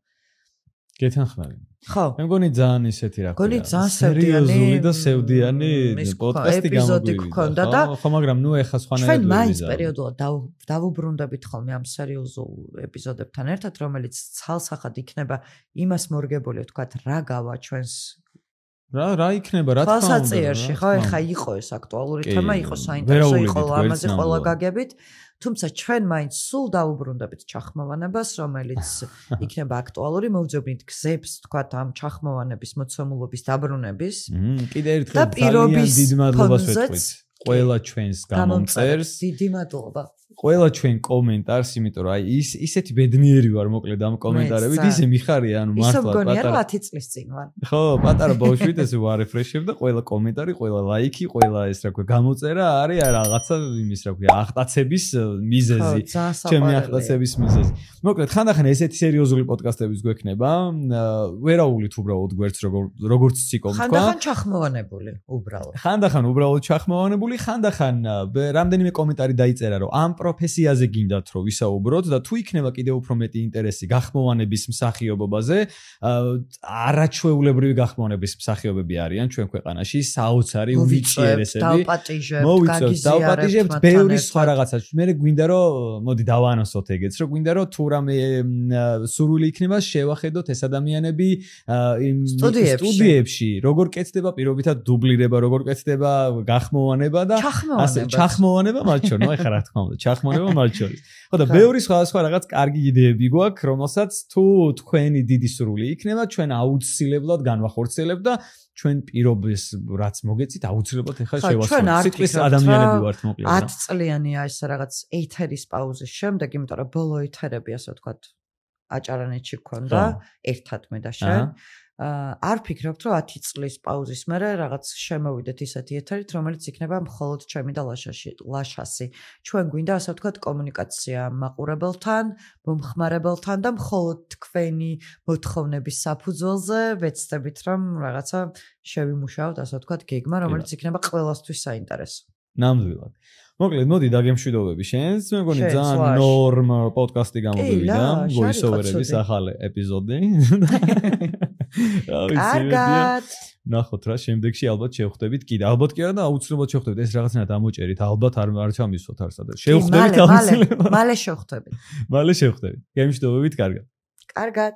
გეთანხმები. ხო. მე მგონი ძალიან ისეთი რა. მგონი ძალიან სერიოზული და სევდიანი პოდკასტი გამოვიდა და ხო, მაგრამ ნუ ეხა სხვანაირად ჩვენ მაინც პერიოდულად დავუბრუნდებით ხოლმე ამ სერიოზულ ეპიზოდებთან ერთად, რომელიც ცალსახად იქნება იმას მორგებული, ვთქვათ, რა გავა ჩვენს რა იქნება, რა თქმა უნდა. თვალსაჩინოში, ხო, ეხა იყო ეს აქტუალური თემა, იყო საინტერესო, იყო ამაზე ყველა გაგებით. თუმცა ჩვენ მაინც სულ დავუბრუნდებით ჩახმოვანებას, რომელიც იქნება აქტუალური, მოვძებნით გზებს, თქვათ, ამ ჩახმოვანების მოცემულობის დაბრუნების. კიდე ერთხელ ძალიან დიდ მადლობას ვეთქვით ყველა ჩვენს გამომწერს. დიდი მადლობა. ყველა ჩვენ კომენტარს, იმიტომ რომ აი ისეთი ბედნიერი ვარ მოკლედ ამ კომენტარებით, ისე მიხარია, ანუ მართლა პატარა. ისე მგონია რომ 10 წლის წინ ვარ. ხო, პატარა ბავშვით ესე ვარეფრეშებ და ყველა კომენტარი, ყველა ლაიქი, ყველა ეს რა ქვია, გამოწერა არის რაღაცა იმის რა ქვია, აღტაცების მიზეზი. ჩემი აღტაცების მიზეზი. მოკლედ, ხანდახან ესეთი სერიოზული პოდკასტებიც გვექნება. ვერაულით უბრალოდ გვერდს როგორც ციკლ თქვა. ხანდახან ჩახმოვანებული, უბრალოდ. ხანდახან უბრალოდ ჩახმოვანებული, ხანდახან რამდენიმე კომენტარი დაიწერა, რომ ამ პროფესიაზე გინდათ რომ ვისაუბროთ და თუ იქნება კიდევ უფრო მეტი ინტერესი გახმოვანების მსახიობობაზე, არაჩვეულებრივი გახმოვანების მსახიობები არიან ჩვენ ქვეყანაში, საოცარი უმიწიერესები. დავპატიჟებთ ბევრი სხვა რაღაცა. მე გვინდა რომ მოდი დავანონსოთ ეგეც, რომ გვინდა რომ თუ რამე სურვილი იქნება შევახედოთ ეს ადამიანები იმ სტუდიებში, როგორ კეთდება პირობითად დუბლირება, როგორ კეთდება გახმოვანება და ასე ჩახმოვანება მათ შორის, ნუ ეხლა რა თქმა უნდა ჩახმოვანება მათ შორის. ხო და ბევრი სხვა რაღაც კარგი იდეები გვაქვს, რომელსაც თუ თქვენი დიდი სურვილი იქნება, ჩვენ აუცილებლად განვახორციელებთ და ჩვენ პირობებს რაც მოგეცით, აუცილებლად ეხლა შევასრულებთ. სიტყვის ადამიანები ვართ მოკლედ. 10 წლიანია ეს რაღაც ეთერის პაუზის შემდეგ, იმიტომ რომ ბოლო ეთერები ასე ვთქვათ აჭარანეთში გქონდა, ერთად მე და შენ. არ ფიქრობთ რომ 10 წლის პაუზის მერე რაღაც შემოვიდეთ ისეთი ეთერით, რომელიც იქნება მხოლოდ ჩემი და ლაშასი. ჩვენ გვინდა ასე ვთქვათ კომუნიკაცია მაყურებელთან, მომხმარებელთან და მხოლოდ თქვენი მოთხოვნების საფუძველზე ვეცდებით რომ რაღაცა შევიმუშაოთ ასე ვთქვათ გეგმა, რომელიც იქნება ყველასთვის საინტერესო. ნამდვილად. მოკლედ, მოდი დაგემშვიდობები შენს. მე მგონი ძალიან ნორმ პოდკასტი გამოვიდა, voice-over-ების ახალი ეპიზოდი. კარგად. ნახოთ რა, შემდეგში ალბათ შევხვდებით კიდე. ალბათ კი არა და აუცილებლად შევხვდებით. ეს რაღაცნაირად ამოჭერით, ალბათ არ ჩამისვოთ არსად. შევხვდებით აუცილებლად. მალე შევხვდებით. მალე შევხვდებით. გემშვიდობებით, კარგად. კარგად.